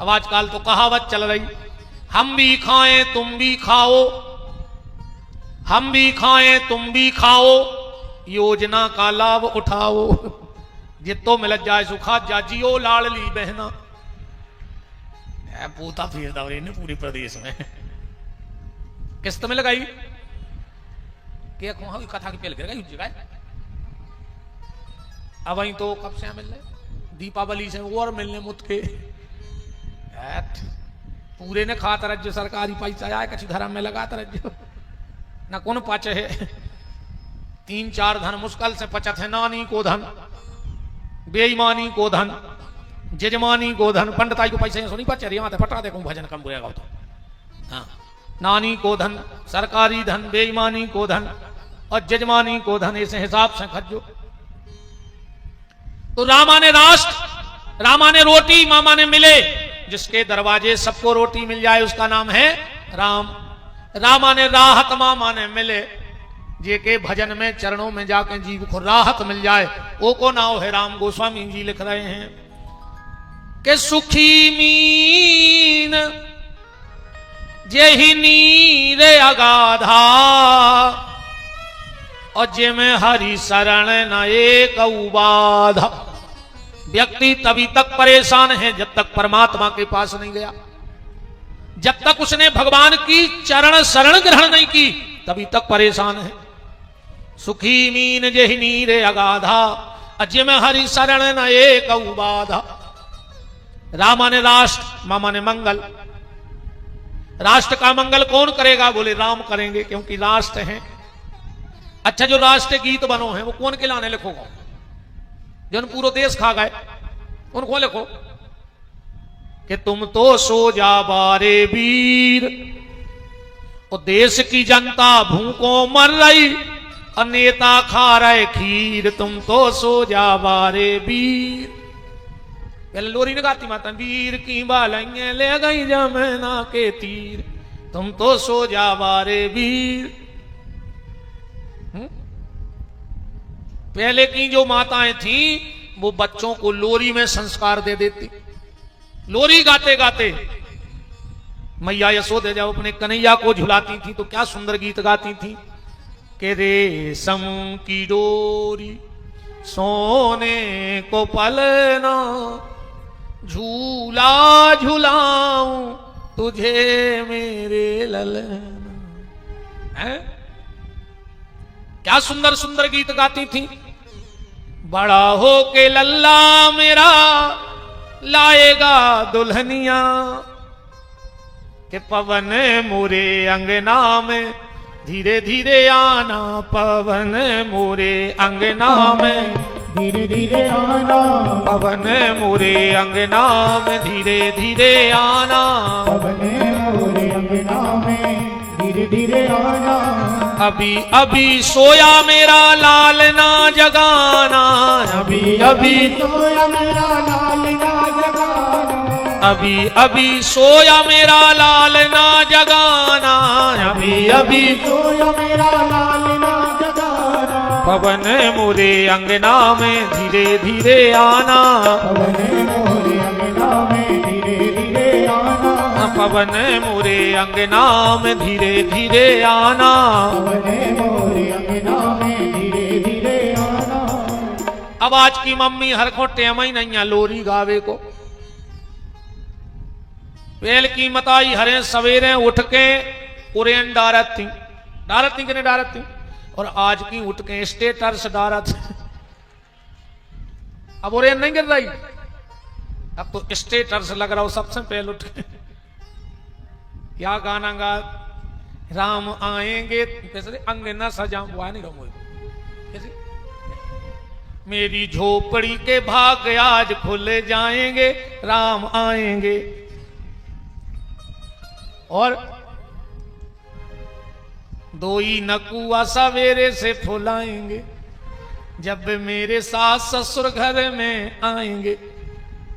अब आजकल तो कहावत चल रही, हम भी खाएं तुम भी खाओ, हम भी खाएं तुम भी खाओ, योजना का लाभ उठाओ। जितो मिल जाए सुखा जा जियो लाडली बहना। पूता फिर दौरे ने पूरे प्रदेश में किस्त में लगाई कि कथा की पेल कर गई। अब वही तो कब से मिलने, दीपावली से और मिलने मुत के पूरे ने खाता राज्य सरकारी पैसा आए कछु धर्म में लगाता राज्य न कौन पाचे है। 3-4 धन मुश्किल से पचत है। नानी को धन, बेईमानी को धन, जजमानी को धन। पंडिताई को पैसे सुनी पचे रही फटा देखो भजन कम बुरेगा तो। हाँ, नानी को धन, सरकारी धन, बेईमानी को धन और जजमानी को धन, ऐसे हिसाब से खर्चो। तो रामा ने राष्ट्र, रामा ने रोटी, मामा ने मिले। जिसके दरवाजे सबको रोटी मिल जाए उसका नाम है राम। रामा ने राहत, मामा ने मिले। जे के भजन में चरणों में जाके जीव को राहत मिल जाए वो को नाम है राम। गोस्वामी जी लिख रहे हैं कि सुखी मीन जेहि नीर अगाधा, और जे में हरि शरण न एक बाधा। व्यक्ति तभी तक परेशान है जब तक परमात्मा के पास नहीं गया, जब तक उसने भगवान की चरण शरण ग्रहण नहीं की तभी तक परेशान है। सुखी मीन जहि नीरे अगाधा, अजय में हरि शरण न एक बाधा। रामा ने राष्ट्र, मामा ने मंगल। राष्ट्र का मंगल कौन करेगा? बोले राम करेंगे, क्योंकि राष्ट्र है। अच्छा, जो राष्ट्र गीत बनो है वो कौन के लाने लिखोगा? जन पूरा देश खा गए उनको लिखो कि तुम तो सो जा बारे वीर, और देश की जनता भूखों मर रही और नेता खा रहे खीर। तुम तो सो जा बारे वीर। पहले लोरी ने गाती माता, वीर की बालेंगे ले गई जमुना के तीर। तुम तो सो जा बारे वीर। पहले की जो माताएं थी वो बच्चों को लोरी में संस्कार दे देती। लोरी गाते गाते मैया यशोदा जब अपने कन्हैया को झुलाती थी तो क्या सुंदर गीत गाती थी कि रेशम की डोरी सोने को पलना, झूला झुलाऊं तुझे मेरे ललना। है क्या सुंदर सुंदर गीत गाती थी। बड़ा हो के लल्ला मेरा लाएगा दुल्हनिया, के पवन मोरे अंगना में धीरे धीरे आना। पवन मोरे अंगना में धीरे धीरे आना, पवन मोरे अंगना में धीरे धीरे आना। पवन मोरे अंगना में धीरे धीरे आना। अभी अभी सोया मेरा लाल ना जगाना, अभी अभी सोया मेरा लाल ना जगाना। अभी अभी सोया मेरा लाल ना जगाना। अभी अभी सोया मेरा लाल ना जगाना। पवन मोरे अंगना में धीरे धीरे आना। पवन मोरे अंगना में धीरे धीरे आना। पवन मोरे अंगना में धीरे धीरे आना। पवन मोरे अंगना में धीरे धीरे आना। अब आज की मम्मी हर को टेम ही नहीं है लोरी गावे को। वेल की मताई हरे सवेरे उठ के उरेन डारत थी कि नहीं डारत थी, और आज की उठ के स्टेटस डारत। अब उरेन नहीं गिर रही, अब तो स्टेटस लग रहा हो सबसे पहले उठ के। क्या गाना गा, राम आएंगे कैसे अंग न सजा, वो नहीं रहो कैसे। मेरी झोपड़ी के भाग आज खुल जाएंगे, राम आएंगे। और दोई नकुआ सवेरे से फुलाएंगे, जब मेरे सास ससुर घर में आएंगे।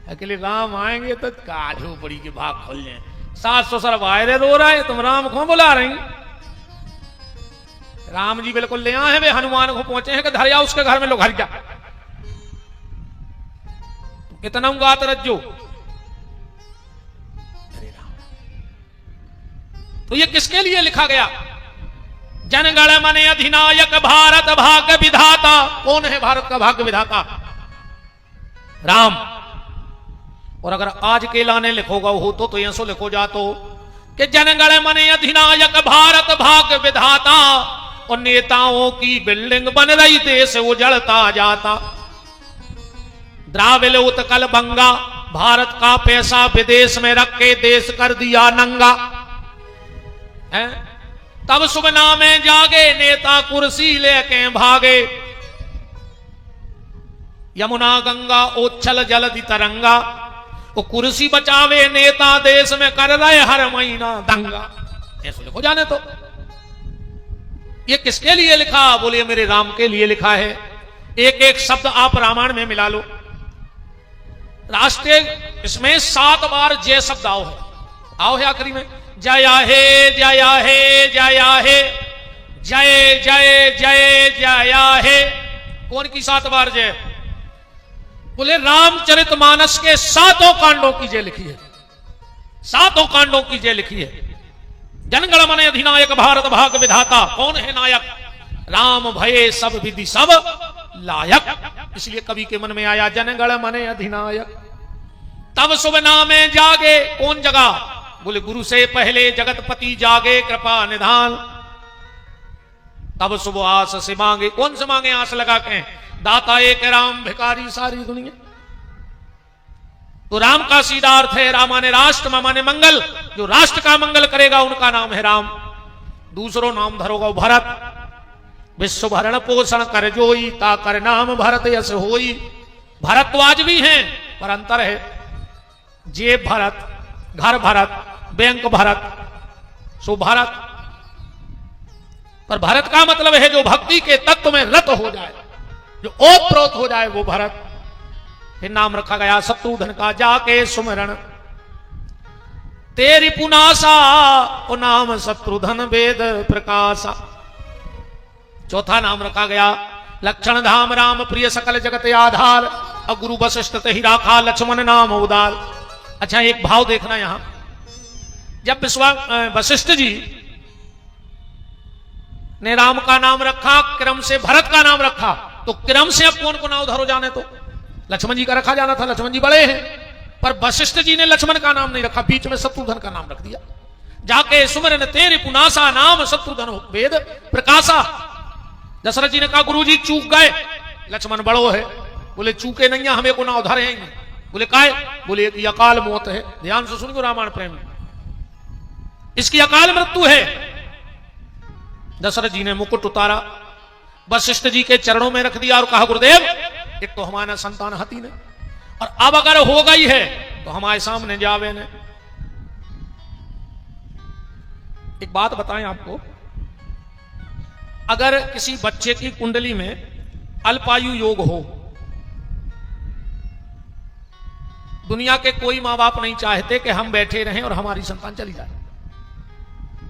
अकेले राम आएंगे तो का झोपड़ी के भाग खुल जाए। सास ससुर वायरे रो रहा है, तुम राम को बुला रही। राम जी बिल्कुल ले आए हैं, वे हनुमान को पहुंचे हैं कि धरिया उसके घर में लोग हर जा। कितना गात रज्जो। तो ये किसके लिए लिखा गया? जनगण मन अधिनायक भारत भाग्य विधाता। कौन है भारत का भाग्य विधाता? राम। और अगर आज के लाने लिखोगा हो तो ऐसो लिखो जातो कि जनगण मन अधिनायक भारत भाग्य विधाता। और नेताओं की बिल्डिंग बन रही, देश उजड़ता जाता। द्राविड़ उत्कल बंगा, भारत का पैसा विदेश में रख के देश कर दिया नंगा। है? तब सुबह में जागे नेता कुर्सी लेके भागे। यमुना गंगा उच्छल जलधि तरंगा, वो कुर्सी बचावे नेता देश में कर रहे हर महीना दंगा। ऐसे लिखो जाने तो। ये किसके लिए लिखा? बोलिए मेरे राम के लिए लिखा है। एक एक शब्द आप रामायण में मिला लो। राष्ट्रीय इसमें 7 बार जय शब्द आओ है। आओ है आखिरी में जया हे जया हे जया हे, जय जय जय जया हे। कौन की 7 बार जय? बोले रामचरितमानस के 7 कांडों की जय लिखी है। 7 कांडों की जय लिखी है। जनगण मन अधिनायक भारत भाग्य विधाता। कौन है नायक? राम भये सब विधि सब लायक। इसलिए कवि के मन में आया जनगण मने अधिनायक। तब शुभ नामे जागे, कौन जगा? बोले गुरु से पहले जगतपति जागे कृपा निधान। तब शुभ आस से मांगे, कौन से मांगे आस लगा के? दाता एक राम भिखारी सारी दुनिया। तो राम का सीधा अर्थ है, रामा ने राष्ट्र मामा ने मंगल, जो राष्ट्र का मंगल करेगा उनका नाम है राम। दूसरो नाम धरोगा भरत, विश्व भरण पोषण कर जोई, ता कर नाम भरत यस होई। भरद्वाज भी हैं पर अंतर है, जेब भरत, घर भरत, बैंक भरत, सो भरत। पर भरत का मतलब है जो भक्ति के तत्व में रत हो जाए, जो ओतप्रोत हो जाए, वो भरत। फिर नाम रखा गया शत्रुघ्न का, जाके सुमिरन तेरी पुनासा, ओ नाम शत्रुघ्न वेद प्रकाशा। चौथा नाम रखा गया लक्षण धाम राम प्रिय सकल जगत आधार, और गुरु वशिष्ठ ते ही राखा लक्ष्मण नाम उदार। अच्छा एक भाव देखना यहां, जब वशिष्ठ जी ने राम का नाम रखा, क्रम से भरत का नाम रखा, तो क्रम से अब कौन को नाम धरो जाने? तो लक्ष्मण जी का रखा जाना था, लक्ष्मण जी बड़े हैं। पर वशिष्ठ जी ने लक्ष्मण का नाम नहीं रखा, बीच में शत्रुघ्न का नाम रख दिया। जाके सुमिरन तेरी पुनासा, नाम शत्रुघ्न वेद प्रकाशा। दशरथ जी ने कहा गुरु जी चूक गए, लक्ष्मण बड़ो है। बोले चूके नहीं है, हमें को ना उधर हैं। बोले काहे? बोले एक अकाल मौत है। ध्यान से सुनिए रामायण प्रेम, इसकी अकाल मृत्यु है। दशरथ जी ने मुकुट उतारा, वशिष्ठ जी के चरणों में रख दिया और कहा गुरुदेव एक तो हमारा संतान हती ने, और अब अगर हो गई है तो हमारे सामने जावे ने। एक बात बताएं आपको, अगर किसी बच्चे की कुंडली में अल्पायु योग हो, दुनिया के कोई मां बाप नहीं चाहते कि हम बैठे रहें और हमारी संतान चली जाए।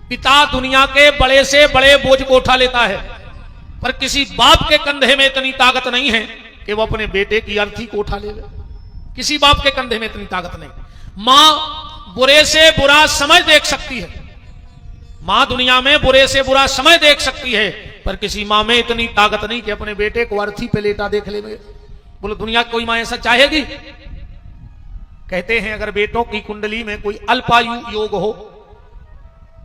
पिता दुनिया के बड़े से बड़े बोझ को उठा लेता है, पर किसी बाप के कंधे में इतनी ताकत नहीं है कि वो अपने बेटे की अर्थी को उठा ले। किसी बाप के कंधे में इतनी ताकत नहीं। मां बुरे से बुरा समय देख सकती है, मां दुनिया में बुरे से बुरा समय देख सकती है, पर किसी मां में इतनी ताकत नहीं कि अपने बेटे को अर्थी पे लेटा देख ले। बोलो दुनिया कोई मां ऐसा चाहेगी? कहते हैं अगर बेटों की कुंडली में कोई अल्पायु योग हो,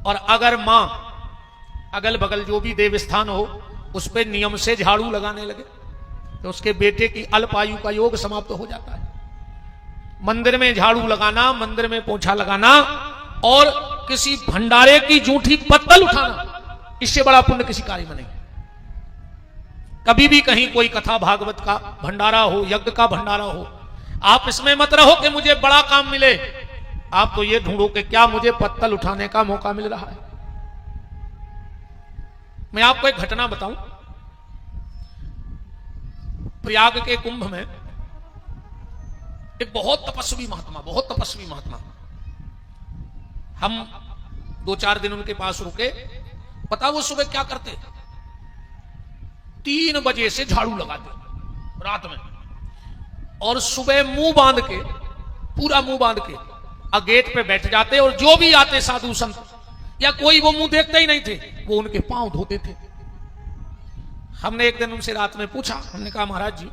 और अगर मां अगल बगल जो भी देव स्थान हो उस पर नियम से झाड़ू लगाने लगे, तो उसके बेटे की अल्पायु का योग समाप्त हो जाता है। मंदिर में झाड़ू लगाना, मंदिर में पोछा लगाना, और किसी भंडारे की जूठी पत्तल उठाना, इससे बड़ा पुण्य किसी कार्य में नहीं। कभी भी कहीं कोई कथा भागवत का भंडारा हो, यज्ञ का भंडारा हो, आप इसमें मत रहो कि मुझे बड़ा काम मिले, आप तो ये ढूंढो कि क्या मुझे पत्तल उठाने का मौका मिल रहा है। मैं आपको एक घटना बताऊं, प्रयाग के कुंभ में एक बहुत तपस्वी महात्मा, हम 2-4 दिन उनके पास रुके। पता वो सुबह क्या करते? 3 बजे से झाड़ू लगाते रात में, और सुबह मुंह बांध के, पूरा मुंह बांध के गेट पे बैठ जाते, और जो भी आते साधु संत या कोई वो मुंह देखते ही नहीं थे, वो उनके पांव धोते थे। हमने एक दिन उनसे रात में पूछा, हमने कहा महाराज जी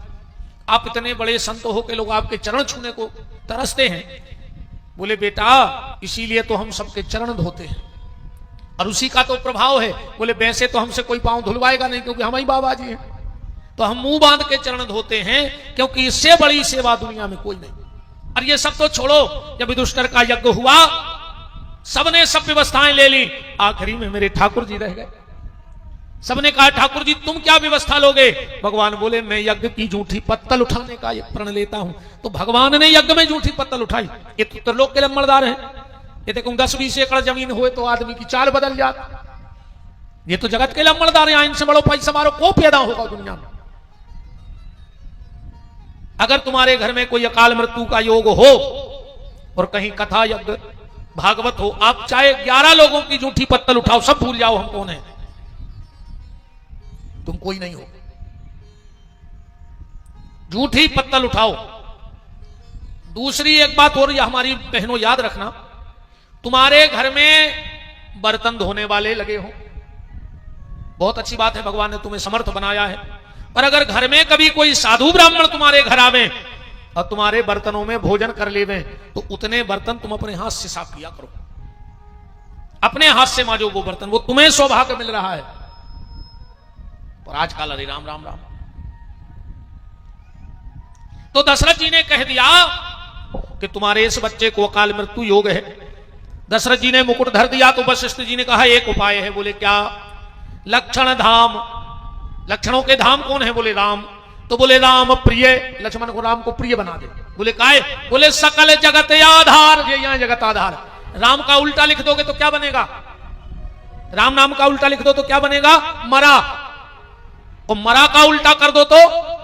आप इतने बड़े संत हो के लोग आपके चरण छूने को तरसते हैं। बोले बेटा इसीलिए तो हम सबके चरण धोते हैं, और उसी का तो प्रभाव है। बोले वैसे तो हमसे कोई पांव धुलवाएगा नहीं, क्योंकि हम ही बाबा जी हैं, तो हम मुंह बांध के चरण धोते हैं, क्योंकि इससे बड़ी सेवा दुनिया में कोई नहीं। और ये सब तो छोड़ो, जब युधिष्ठिर का यज्ञ हुआ सबने सब व्यवस्थाएं ले ली, आखिरी में मेरे ठाकुर जी रह गए। सबने कहा ठाकुर जी तुम क्या व्यवस्था लोगे? भगवान बोले मैं यज्ञ की जूठी पत्तल उठाने का प्रण लेता हूं। तो भगवान ने यज्ञ में जूठी पत्तल उठाई। ये तो त्रिलोक के लम्बड़दार हैं, ये देखो 10-20 एकड़ जमीन हुए तो आदमी की चाल बदल जाती। ये तो जगत के लम्बड़दार हैं, इनसे बड़ो पैसा मारो को पैदा होगा दुनिया में। अगर तुम्हारे घर में कोई अकाल मृत्यु का योग हो और कहीं कथा यज्ञ भागवत हो, आप चाहे 11 लोगों की जूठी पत्तल उठाओ, सब भूल जाओ हम कौन है, तुम कोई नहीं हो। जूठी पत्तल उठाओ। दूसरी एक बात और हमारी बहनों याद रखना, तुम्हारे घर में बर्तन धोने वाले लगे हो, बहुत अच्छी बात है, भगवान ने तुम्हें समर्थ बनाया है। पर अगर घर में कभी कोई साधु ब्राह्मण तुम्हारे घर आवे और तुम्हारे बर्तनों में भोजन कर लेवे, तो उतने बर्तन तुम अपने हाथ से साफ किया करो। अपने हाथ से मांजो वो बर्तन, वो तुम्हें सौभाग्य मिल रहा है। और आजकल अरे राम राम राम। तो दशरथ जी ने कह दिया कि तुम्हारे इस बच्चे को अकाल मृत्यु योग है। दशरथ जी ने मुकुट धर दिया तो वशिष्ठ जी ने कहा एक उपाय है। बोले क्या? लक्षण धाम। लक्षणों के धाम कौन है? बोले राम। तो बोले राम प्रिय, लक्ष्मण को राम को प्रिय बना दे। बोले काय? बोले सकल जगत आधार, ये यहां जगत आधार। राम का उल्टा लिख दोगे तो क्या बनेगा? राम नाम का उल्टा लिख दो तो क्या बनेगा? मरा। और मरा का उल्टा कर दो तो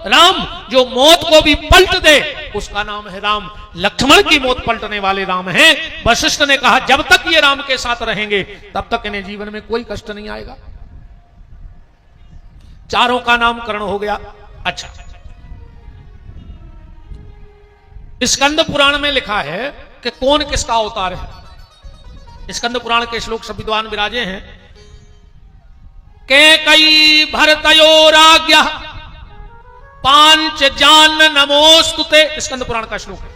राम। जो मौत को भी पलट दे उसका नाम है राम। लक्ष्मण की मौत पलटने वाले राम हैं। वशिष्ठ ने कहा जब तक ये राम के साथ रहेंगे तब तक इन्हें जीवन में कोई कष्ट नहीं आएगा। चारों का नामकरण हो गया। अच्छा, स्कंद पुराण में लिखा है कि कौन किसका अवतार है। स्कंद पुराण के श्लोक सब विद्वान विराजे हैं। के कई भरतयोराज्ञ पांच जान नमोस्तुते, स्कंद पुराण का श्लोक है।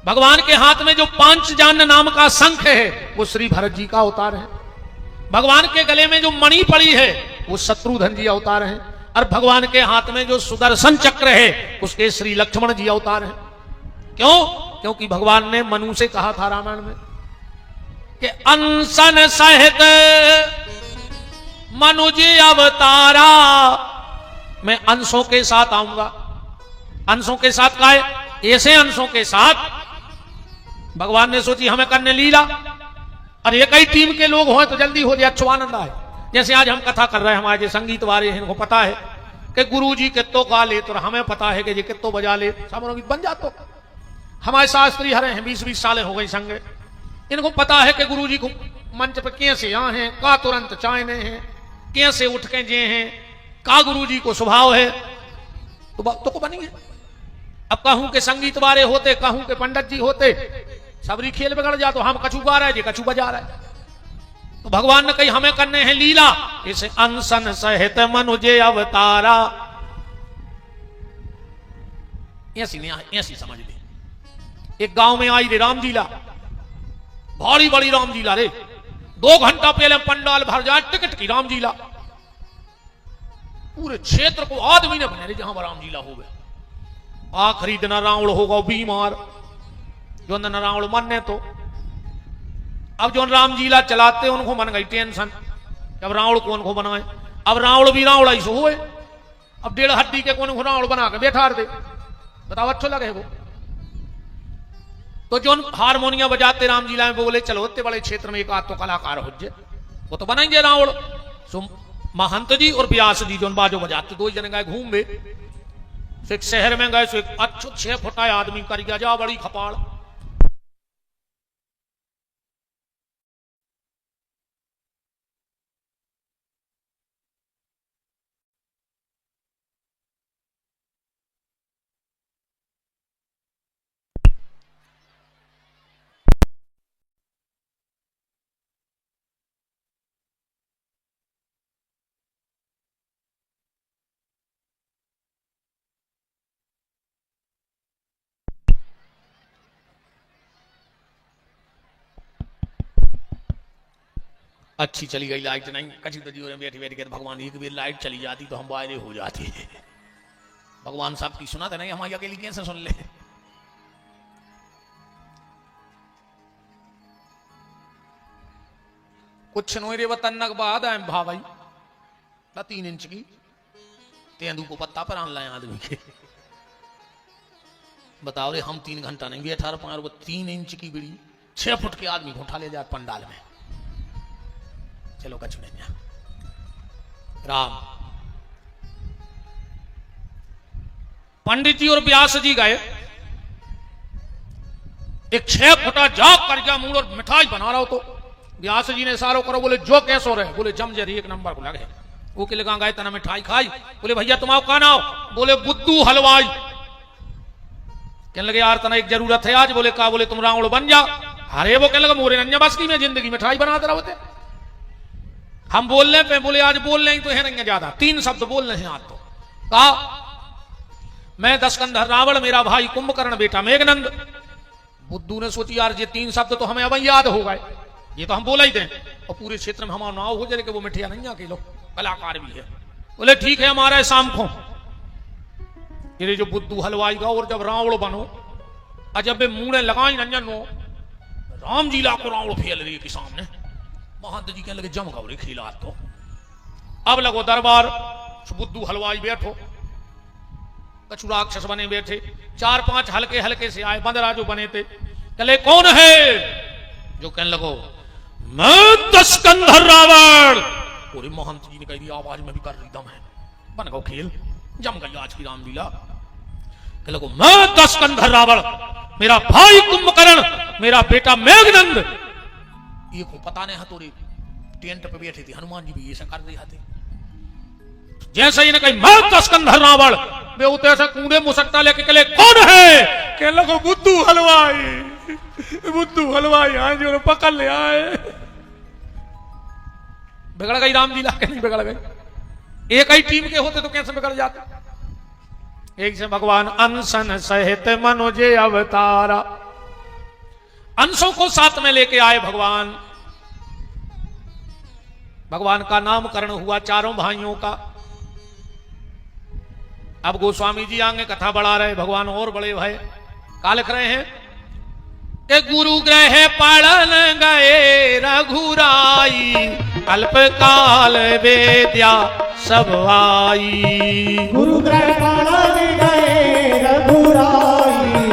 भगवान के हाथ में जो पांच जान नाम का शंख है वो श्री भरत जी का अवतार है। भगवान के गले में जो मणि पड़ी है वो शत्रुघ्न जी अवतार है। और भगवान के हाथ में जो सुदर्शन चक्र है उसके श्री लक्ष्मण जी अवतार है। क्यों? क्योंकि भगवान ने मनु से कहा था रामायण में कि अनशन सहित मनुज अवतारा, मैं अंशों के साथ आऊंगा। अंशों के साथ का है? ऐसे अंशों के साथ भगवान ने सोची हमें करने लीला, और एक ही टीम के लोग हों तो जल्दी हो जाए, अच्छा आनंद आए। जैसे आज हम कथा कर रहे हैं, हमारे जो संगीत वाले हैं इनको पता है कि गुरुजी कित्तो गा ले, तो हमें पता है कि ये कित्तो बजा ले, सामरोगीत बन जातो। हमारे शास्त्री हरे हैं 20-20 साल हो गई संग, इनको पता है कि गुरुजी को मंच पर कैसे यहाँ हैं, का तुरंत चायने हैं, कैसे उठ के जे हैं, का गुरुजी को स्वभाव है, तो को बनेंगे। अब कहूं के संगीत वाले होते, कहूं के पंडित जी होते, सबरी खेल बिगड़ जा। तो हम कछू गा रहे, कछू बजा रहे। तो भगवान ने कही हमें करने हैं लीला, इसे अनशन सहित मनुजे अवतारा। ऐसी समझ ले। एक गांव में आई रे रामलीला, भारी बड़ी रामलीला रे। 2 घंटा पहले पंडाल भर जाए, टिकट की रामलीला। पूरे क्षेत्र को आदमी ने बना रे जहां पर रामलीला हो गया। आखिरी दिन रावण होगा बीमार, जो न रावण मन तो अब जो रामलीला चलाते उनको मन गई टेंशन, अब रावण कौन को बनाए। अब रावण भी रावण ऐसे हुए, अब 1.5 हड्डी के कौन को रावण बना के बैठा दे, बताओ अच्छा लगे वो। तो जो हारमोनियम बजाते रामलीला में बोले चलो इतने बड़े क्षेत्र में एक आध तो कलाकार हो जाए, वो तो बनाएंगे रावण। सो महंत जी और व्यास जी जो बाजो बजाते 2 जने गए घूमे, एक शहर में गए, एक अच्छो 6 फुटा आदमी कर गया जा बड़ी खपाड़। अच्छी चली गई लाइट नहीं, कची तो जीवन में बैठी बैठी के भगवान एक बार लाइट चली जाती तो हम वायरे हो जाते। भगवान साहब की सुना था नहीं, हमारी अकेली कैसे सुन ले। कुछ नोरे वतन बाद आए भा भाई 3 इंच की तेंदू को पत्ता पर आन लाए आदमी के। बताओ रे हम 3 घंटा नहीं बैठा रहे, वो 3 इंच की बिड़ी 6 फुट के आदमी को उठा ले जाए पंडाल में। चलो कछु नहीं। राम पंडित जी और व्यास जी गए, एक 6 फुटा जाग कर गया मूड और मिठाई बना रहा हो। तो व्यास जी ने सारो करो, बोले जो कैसो रहे, बोले जम जरी 1 नंबर को लगे। वो के लगा गए तना मिठाई खाई, बोले भैया तुम आओ का नाओ, बोले बुद्धू हलवाई। कहने लगे यार तना एक जरूरत है आज, बोले का, बोले तुम रावण बन जा। अरे वो कहने लगा मोरे नन्या बस की मैं जिंदगी मिठाई बनाते रहोते। हम बोलने पे बोले आज बोल रहे तो है नहीं ज्यादा, 3 शब्द बोल रहे हैं आज तो। कहा मैं दशकंधर रावण, मेरा भाई कुंभकर्ण, बेटा मेघनंद। बुद्धू ने सोची यार ये 3 शब्द तो हमें अब याद हो गए, ये तो हम बोला ही दें और पूरे क्षेत्र में हमारा नाव हो जाए कि वो मिठिया नहीं आके लोग कलाकार भी है। बोले ठीक है हमारा शाम को ये जो बुद्धू हलवाई का, और जब रावण बनो अजब मुंह लगाई रंजन हो, राम जी ला को रावण फेल रही के सामने। महंत जी कहने लगे जम गौरे खिला तो अब लगो दरबार। बुद्धू हलवाई बैठो, कछु राक्षस बने बैठे, 4-5 हल्के हल्के से आए बंदरा जो बने थे। कहले कौन है? जो कहने लगो मैं दशकंधर रावण। पूरे महंत जी ने कह दिया आवाज में भी कर रही दम है, बन गो खेल, जम गई आज की रामलीला। कहने लगो मैं दशकंधर रावण, मेरा भाई कुंभकर्ण, मेरा बेटा मेघनंद। ये को पता नहीं हतोरे टेंट पे बैठे थे, हनुमान जी भी ऐसा कर रहे थे। जैसे ही ने कही मैं दशकंधर रावण, वे उते ऐसा कूड़े मुसट्टा लेके कहले कौन है? कहने लगो बुद्धू हलवाई, बुद्धू हलवाई आए जो पकड़ ले आए। बिगड़ गई रामलीला के नहीं बिगड़ गई? एक ही टीम के होते तो कैसे बिगड़ जाते? एक से भगवान अनशन सहित मनोजे अवतारा, अंशों को साथ में लेके आए भगवान। भगवान का नामकरण हुआ चारों भाइयों का। अब गोस्वामी जी आगे कथा बढ़ा रहे, भगवान और बड़े भय। का लिख रहे हैं कि गुरु ग्रह पालन गए रघुराई, अल्पकाल वेद्या सब आई। गुरु ग्रह पालन गए रघुराई,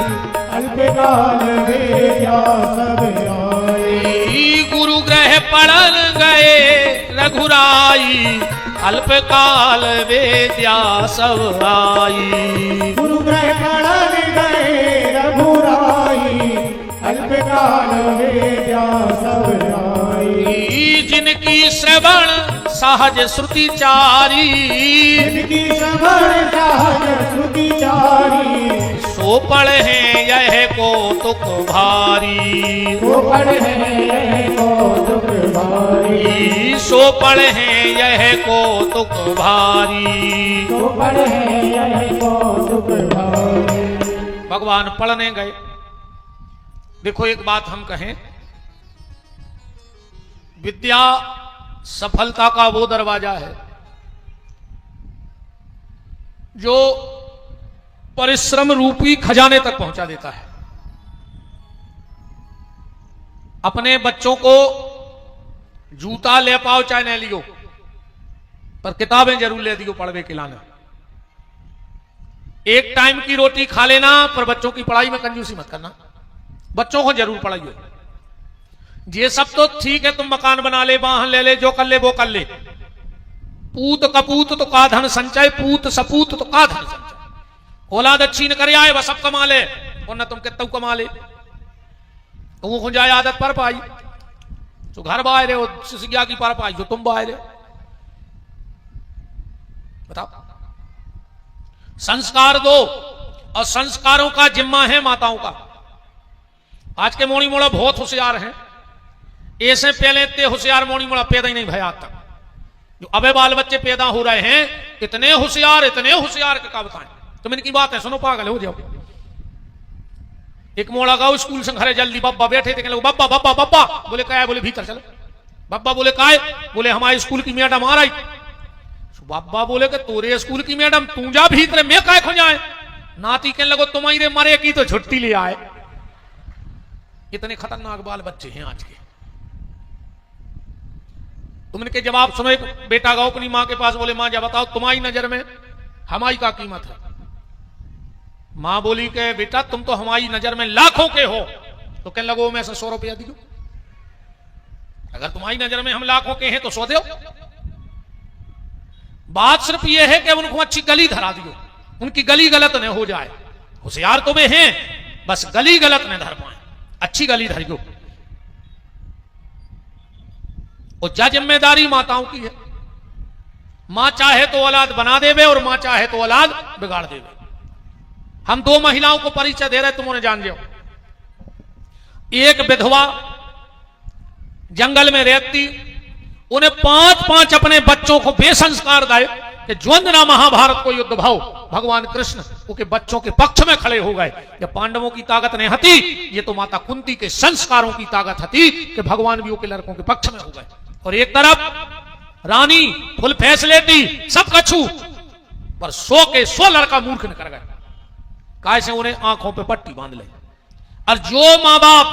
अल्पकाल वेद्या सब आई। गुरु ग्रह पालन गए रघुराई, अल्पकाल वेद्या सब आई। गुरु ग्रह पालन गए रघुराई, अल्पकाल वेद्या सब आई। जिनकी श्रवण सहज श्रुति चारी, जिनकी श्रवण सहज श्रुति चारी, सो पढ़े यह कौतुक भारी। सो पढ़े यह कौतुक भारी, सो पढ़े यह कौतुक भारी। सो पढ़े यह कौतुक भारी। भगवान पढ़ने गए। देखो एक बात हम कहें, विद्या सफलता का वो दरवाजा है जो परिश्रम रूपी खजाने तक पहुंचा देता है। अपने बच्चों को जूता ले पाओ चाहे नहीं लियो, पर किताबें जरूर ले दियो पढ़वे के लाना। एक टाइम की रोटी खा लेना, पर बच्चों की पढ़ाई में कंजूसी मत करना। बच्चों को जरूर पढ़ाइए। ये सब तो ठीक है, तुम मकान बना ले, वाहन ले ले, जो कर ले वो कर ले। पूत कपूत तो का धन संचय, पूत सपूत तो का धन संचय। औलाद अच्छी न करे आए वह सब कमा ले, और न तुम कितना कमा ले। तो वो खुंजाए आदत पर पाई जो घर बाहर रहे हो, सिसिया की पर पाई जो तुम बाहर रहे। बताओ, संस्कार दो, और संस्कारों का जिम्मा है माताओं का। आज के मोड़ी मोड़ा बहुत होशियार हैं, ऐसे पहले इतने होशियार मोड़ी मोड़ा पैदा ही नहीं भया आज तक। जो अबे बाल बच्चे पैदा हो रहे हैं, इतने होशियार के का बताएं। तुम इनकी बात है सुनो, पागल हो जाओ। एक मोड़ा गाओ स्कूल से घरे जल्दी, बब्बा बैठे थे, बब्बा बब्बा बब्बा, बोले क्या है? बोले भीतर चलो। बब्बा बोले काय? बोले हमारे स्कूल की मैडम आ रही। बब्बा बोले कि तोरे स्कूल की मैडम तू जा भीतर, मैं काय खो जाए? नाती कहने लगो तुम्हारे मरे की तो छुट्टी ले आए। इतने खतरनाक बाल बच्चे हैं आज के। तुम इनके जवाब सुनो। एक बेटा गो अपनी मां के पास, बोले मां जब बताओ तुम्हारी नजर में हमारी का कीमत है? मां बोली कि बेटा तुम तो हमारी नजर में लाखों के हो। तो कहने लगो मैं से 100 रुपया दीजो। अगर तुम्हारी नजर में हम लाखों के हैं तो 100 दो। बात सिर्फ यह है कि उनको अच्छी गली धरा दियो, उनकी गली गलत न हो जाए। होशियार तो वे हैं, बस गली गलत न धर पाए, अच्छी गली धरियो। और जा जिम्मेदारी माताओं की है। मां चाहे तो औलाद बना देवे, और मां चाहे तो औलाद बिगाड़ देवे। हम 2 महिलाओं को परिचय दे रहे, तुम उन्हें जान लो। एक विधवा जंगल में रहती, उन्हें 5-5 अपने बच्चों को बेसंस्कार दाए कि ज्वंदना महाभारत को युद्ध भाव भगवान कृष्ण उनके बच्चों के पक्ष में खड़े हो गए। ये पांडवों की ताकत नहीं हती, ये तो माता कुंती के संस्कारों की ताकत हती कि भगवान भी उनके लड़कों के पक्ष में हो गए। और एक तरफ रानी फुल फैसले दी सब कछु, पर 100 के 100 लड़का मूर्ख न कर गए। कैसे उन्हें आंखों पे पट्टी बांध ले। और जो मां बाप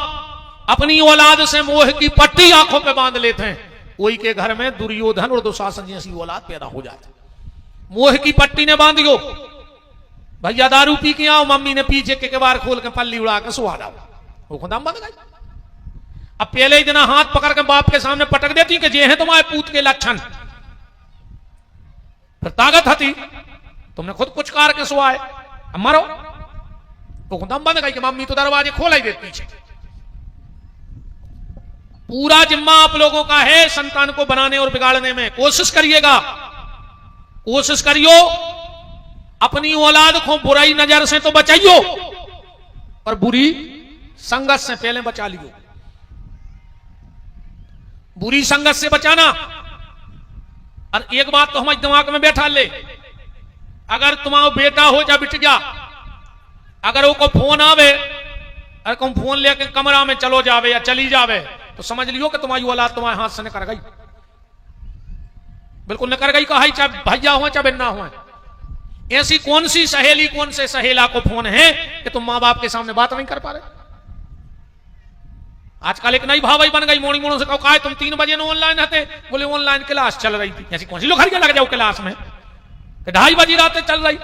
अपनी औलाद से मोह की पट्टी आंखों पे बांध लेते हैं, वही के घर में दुर्योधन और दुशासन जैसी औलाद पैदा हो जाती। मोह की पट्टी ने बांधियो, भैया दारू पी के आओ, मम्मी ने पीछे के बार खोल के पल्ली उड़ा के सुहा डाओ, वो खुदाम बंद गई। अब पहले ही दिन हाथ पकड़ के बाप के सामने पटक देती कि ये है तुम्हारे पूत के लक्षण। फिर ताकत हती, तुमने खुद कुछ कार के सुहाए, अब मरो। वो खुदाम बंद गई कि मम्मी तो दरवाजे खोल ही देती पीछे। पूरा जिम्मा आप लोगों का है संतान को बनाने और बिगाड़ने में। कोशिश करिएगा, कोशिश करियो अपनी औलाद को बुराई नजर से तो बचाइयो, और बुरी संगत से पहले बचा लियो। बुरी संगत से बचाना। और एक बात तो हमारे दिमाग में बैठा ले, अगर तुम्हारा बेटा हो या बिटिया, अगर वो को फोन आवे और तुम फोन लेके कमरा में चलो जावे या चली जावे, तो समझ लियो कि तुम्हारी औलाद तुम्हारे हाथ से निकल गई। बिल्कुल निकल गई कहा, चाहे भैया हो चाहे बिन्ना हो। ऐसी कौन सी सहेली, कौन से सहेला को फोन है कि तुम मां बाप के सामने बात नहीं कर पा रहे। आजकल एक नई भावई बन गई, मोड़ी मोड़ों से कहा तुम 3 बजे ऑनलाइन हते, बोले ऑनलाइन क्लास चल रही थी। ऐसी कौन सी लोग लग जाओ क्लास में, 2:30 बजे रात चल रही।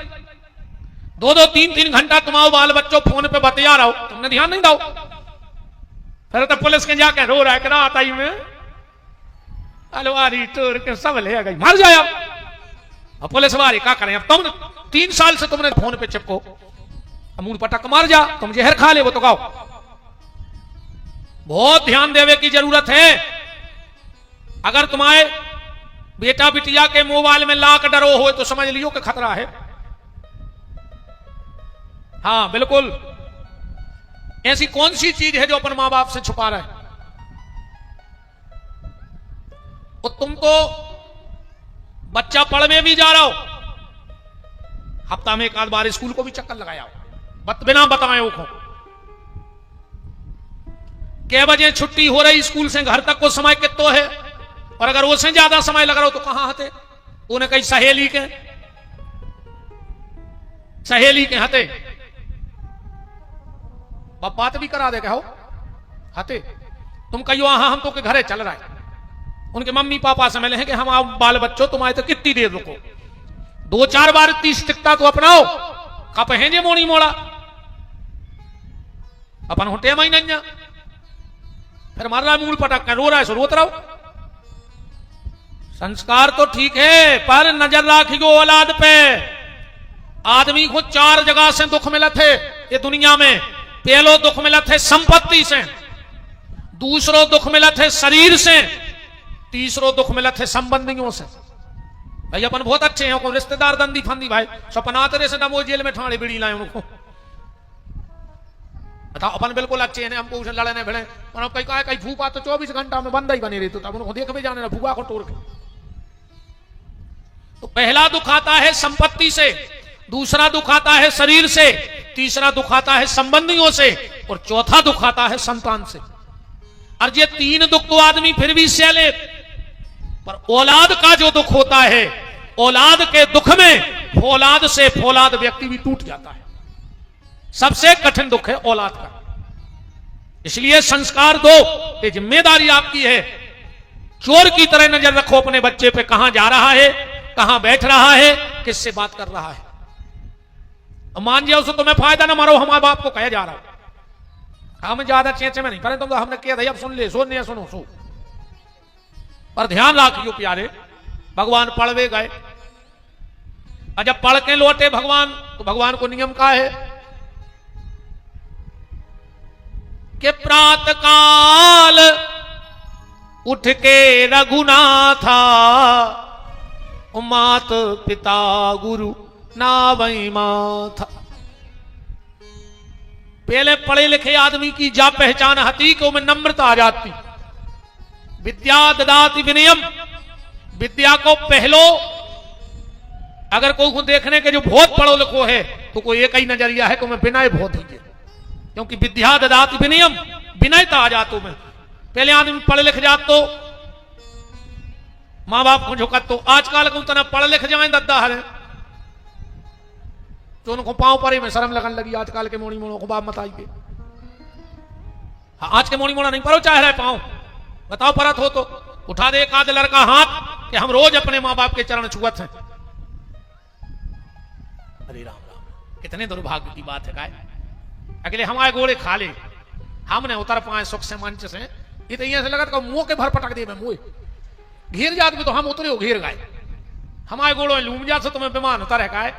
2-2, 3-3 घंटा तुम्हारे बाल बच्चों फोन पे बतिया रहो, तुमने ध्यान नहीं दो। फिर तो पुलिस के जाके रो रहा है कि रात आई में अलवारी टूर के सब ले गई, मर जाए। अब पुलिस वाले क्या करें, अब तुम 3 साल से तुमने फोन पे चिपको, मुंह पटक मर जा, तुम जहर खा ले वो तो खाओ। बहुत ध्यान देवे की जरूरत है। अगर तुम्हारे बेटा बिटिया के मोबाइल में लाख डरो हो तो समझ लियो कि खतरा है। हाँ बिल्कुल, ऐसी कौन सी चीज है जो अपन मां बाप से छुपा रहे। और तुम तो बच्चा पढ़ में भी जा रहा हो, हफ्ता में 1 आध बार स्कूल को भी चक्कर लगाया हो, बिना बताए वो कै बजे छुट्टी हो रही स्कूल से घर तक को समय कितो है, और अगर उससे ज्यादा समय लग रहा हो तो कहां हते। उन्हें कहीं सहेली के हते बात भी करा दे कहो हते। तुम कहियो हाँ हम तो के घरे चल रहा है, उनके मम्मी पापा से मिले हैं कि हम आओ बाल बच्चों तुम्हारे तो कितनी देर रुको, 2-4 बार इतनी स्टिकता तो अपनाओ। कप है जे मोड़ी मोड़ा अपन होटे में ही नहीं, फिर मर रहा है मूड पटक रो रहा है, सो रोत रहो। संस्कार तो ठीक है, पर नजर राखियो औलाद पे। आदमी को 4 जगह से दुख मिला थे ये दुनिया में। पहलो दुख मिला थे संपत्ति से, दूसरो दुख मिला थे शरीर से, तीसरो दुख मिला थे संबंधियों से। भाई अपन बहुत अच्छे हैं, रिश्तेदार दंदी फंदी भाई सपना तेरे से दमो जेल में ठाणे बिड़ी लाए उनको बताओ। अपन बिल्कुल अच्छे हैं, हमको उसे लड़ने भिड़े, कहीं फूफा तो 24 घंटा में बंदा ही बनी रही, तो तब उनको देख भी जाने ना फूफा को तोड़ के। तो पहला दुख आता है संपत्ति से, दूसरा दुख आता है शरीर से, तीसरा दुख आता है संबंधियों से, और चौथा दुख आता है संतान से। और ये 3 दुख तो आदमी फिर भी सह ले, पर औलाद का जो दुख होता है, औलाद के दुख में फौलाद से फौलाद व्यक्ति भी टूट जाता है। सबसे कठिन दुख है औलाद का। इसलिए संस्कार दो, ये जिम्मेदारी आपकी है। चोर की तरह नजर रखो अपने बच्चे पे, कहां जा रहा है, कहां बैठ रहा है, किससे बात कर रहा है। मान जाओ तो तुम्हें फायदा ना मारो, हमारे बाप को कहे जा रहा हूं, हम ज्यादा चेचे में नहीं पड़े, तुम तो हमने किया था, अब सुन ले, सुन सुनो सो। पर ध्यान रखियो प्यारे, भगवान पढ़वे गए, और जब पढ़ के लौटे भगवान, तो भगवान को नियम का है कि प्रातः काल उठ के रघुनाथा, मात पिता गुरु नावई माथा। पहले पढ़े लिखे आदमी की जा पहचान हती कि उनमें नम्रता आ जाती। विद्या ददाति विनयम, विद्या को पहलो, अगर कोई को देखने के जो बहुत पढ़ो लिखो है तो कोई एक ही नजरिया है कि मैं विनय बहुत ही, क्योंकि विद्या ददाति विनयम, विनयता आ जातो में। पहले आदमी पढ़ लिख जात तो माँ बाप को झुकत, तो आजकल को तना पढ़ लिख जाए दद्दा हरे तो उनको पांव परे में शर्म लगन लगी। आजकल के मोड़ी मोड़ों को बाप मत आइए। हाँ, आज के मोड़ी मोड़ा नहीं परो चाह रहे पांव, बताओ परत हो तो उठा दे एक आध लड़का हाथ कि हम रोज अपने माँ बाप के चरण छुअत हैं। अरे राम राम, कितने दुर्भाग्य की बात है। काय अगले हमारे गोड़े खा ले, हमने उतर पाए सुख से मंच से, ये तो से लगा तो मुंह के भर पटक दे, मैं मुंह घिर जात में तो हम उतरे हो घिर गए, हमारे गोड़ों लूम जात से तुम्हें बेमान होता रह काय।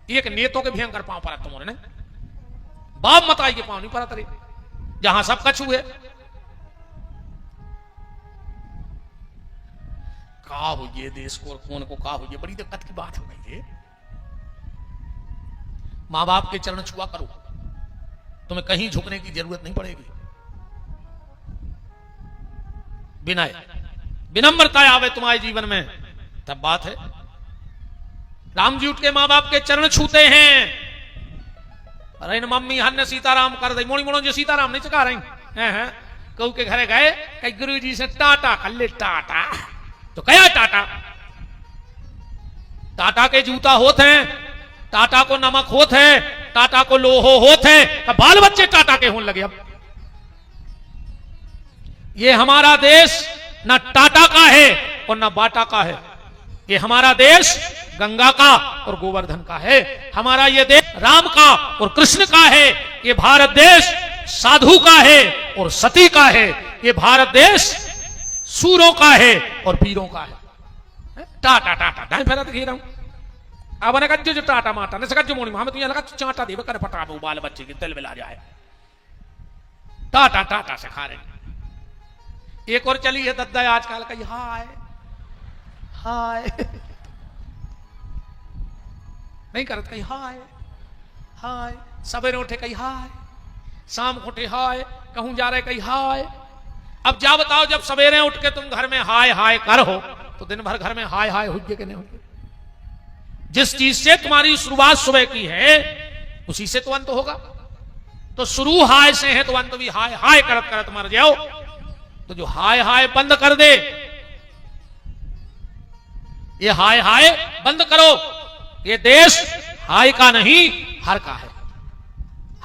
एक नेतों के भयंकर पांव पर तुम्हारे ने बाप मत आई के पांव नहीं पड़ा तरे, जहां सब कछु है। का हो ये देश को और कौन को का हो, ये बड़ी दिक्कत की बात हो गई है। मां बाप के चरण छुआ करो, तुम्हें कहीं झुकने की जरूरत नहीं पड़ेगी। विनय विनम्रता आवे तुम्हारे जीवन में तब बात है। राम जी उठ के मां बाप के चरण छूते हैं। अरे इन मम्मी हन्ने सीताराम कर दे, मोड़ी मोड़ो जो सीताराम नहीं चका रही हैं। कहू के घरे गए कई गुरु जी से टाटा कर ले, टाटा तो कया टाटा, टाटा के जूता होते हैं, टाटा को नमक होते हैं, टाटा को लोहो होते हैं, बाल बच्चे टाटा के होने लगे। अब ये हमारा देश न टाटा का है और न बाटा का है, ये हमारा देश गंगा का और गोवर्धन का है। हमारा ये देश राम का और कृष्ण का है। ये भारत देश साधु का है और सती का है। ये भारत देश सूरों का है और वीरों का है। टाटा टाटा दाएं फेरा तो घेरा हूं अब ने कज्जो जो टाटा माटा ने सकज्जो मोनी हमें तुझे लगा चाटा देवे कर पटा दो बाल बच्चे के दिल मिला जाए। टाटा टाटा से खा रहे। एक और चली है दद्दा आजकल का, हाय हाय नहीं करत कहीं हाय हाय, सवेरे उठे कहीं हाय, शाम को उठे हाय, कहूं जा रहे कहीं हाय। अब जा बताओ, जब सवेरे उठ के तुम घर में हाय हाय कर हो तो दिन भर घर में हाय हाय हुई कि नहीं हुई। जिस चीज से तुम्हारी शुरुआत सुबह की है उसी से तो अंत होगा। तो शुरू हाय से है तो अंत भी हाय हाय करत करत मर जाओ। तो जो हाय हाय बंद कर दे, ये हाय हाय बंद करो। ये देश हाय का नहीं हर का है।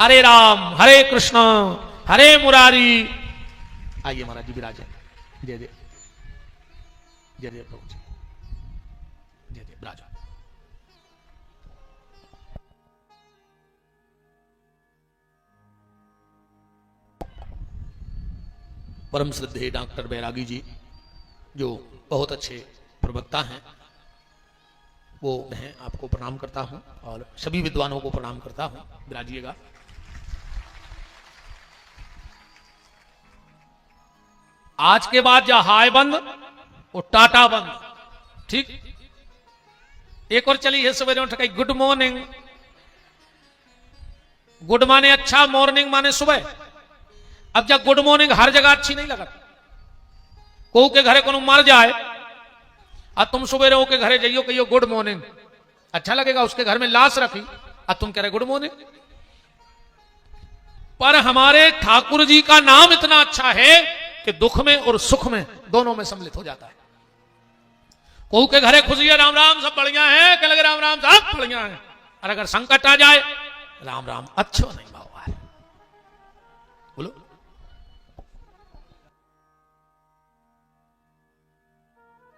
हरे राम हरे कृष्ण हरे मुरारी। आइए महाराज जी विराजे। जय जय जय जय प्रभु जी, जय जय विराज। परम श्रद्धेय डॉक्टर बैरागी जी जो बहुत अच्छे प्रवक्ता हैं, वो मैं आपको प्रणाम करता हूं और सभी विद्वानों को प्रणाम करता हूं। विराजिएगा। आज के बाद जा हाय बंद और टाटा बंद, ठीक। एक और चली है सवेरे उठ के गुड मॉर्निंग। गुड माने अच्छा, मॉर्निंग माने सुबह। अब जब गुड मॉर्निंग हर जगह अच्छी नहीं लगती। को के घरे को मर जाए और तुम सवेरे हो के घरे जाइयो कहियो गुड मॉर्निंग, अच्छा लगेगा। उसके घर में लाश रखी और तुम कह रहे गुड मॉर्निंग। पर हमारे ठाकुर जी का नाम इतना अच्छा है कि दुख में और सुख में दोनों में सम्मिलित हो जाता है। कोहू के घरे खुशी है, राम राम सब बढ़िया है, कह लगे राम राम सब बढ़िया है। और अगर संकट आ जाए, राम राम अच्छा नहीं भाव है। बोलो।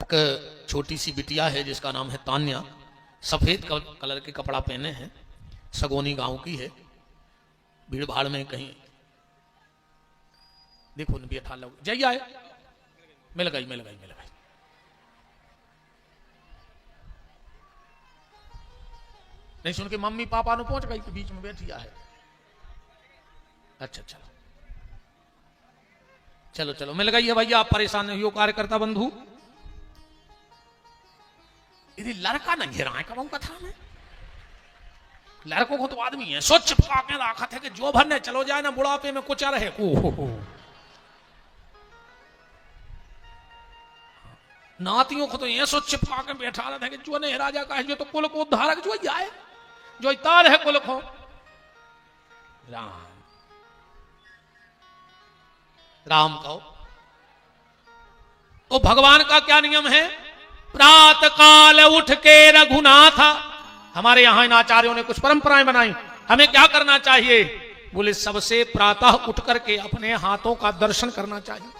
एक छोटी सी बिटिया है जिसका नाम है तान्या, सफेद कलर के कपड़ा पहने हैं, सगोनी गांव की है। भीड़ भाड़ में कहीं देखो न भी अठा लोग जाइए आए, मिल गई मिल गई मिल गई। नहीं सुन के मम्मी पापा ने पहुंच गई कि बीच में बैठी है। अच्छा चलो चलो चलो मिल गई है भैया, आप परेशान नहीं हो कार्यकर्ता बंधु। यदि लड़का नहीं घेरा है कब कथा में, लड़कों को तो आदमी है स्वच्छ पका के रखा है कि जो भरने चलो जाए ना बुढ़ापे में कुछ रहे। नातियों को तो ऐसो चिपका के बैठा रहता है कि जो ने राजा का है, जो तो कुल को उद्धारक जो ही आए, जो तार है कुल को। राम राम कहो तो भगवान का क्या नियम है? प्रातः काल उठ के रघुनाथ। हमारे यहां इन आचार्यों ने कुछ परंपराएं बनाई, हमें क्या करना चाहिए? बोले सबसे प्रातः उठ करके अपने हाथों का दर्शन करना चाहिए।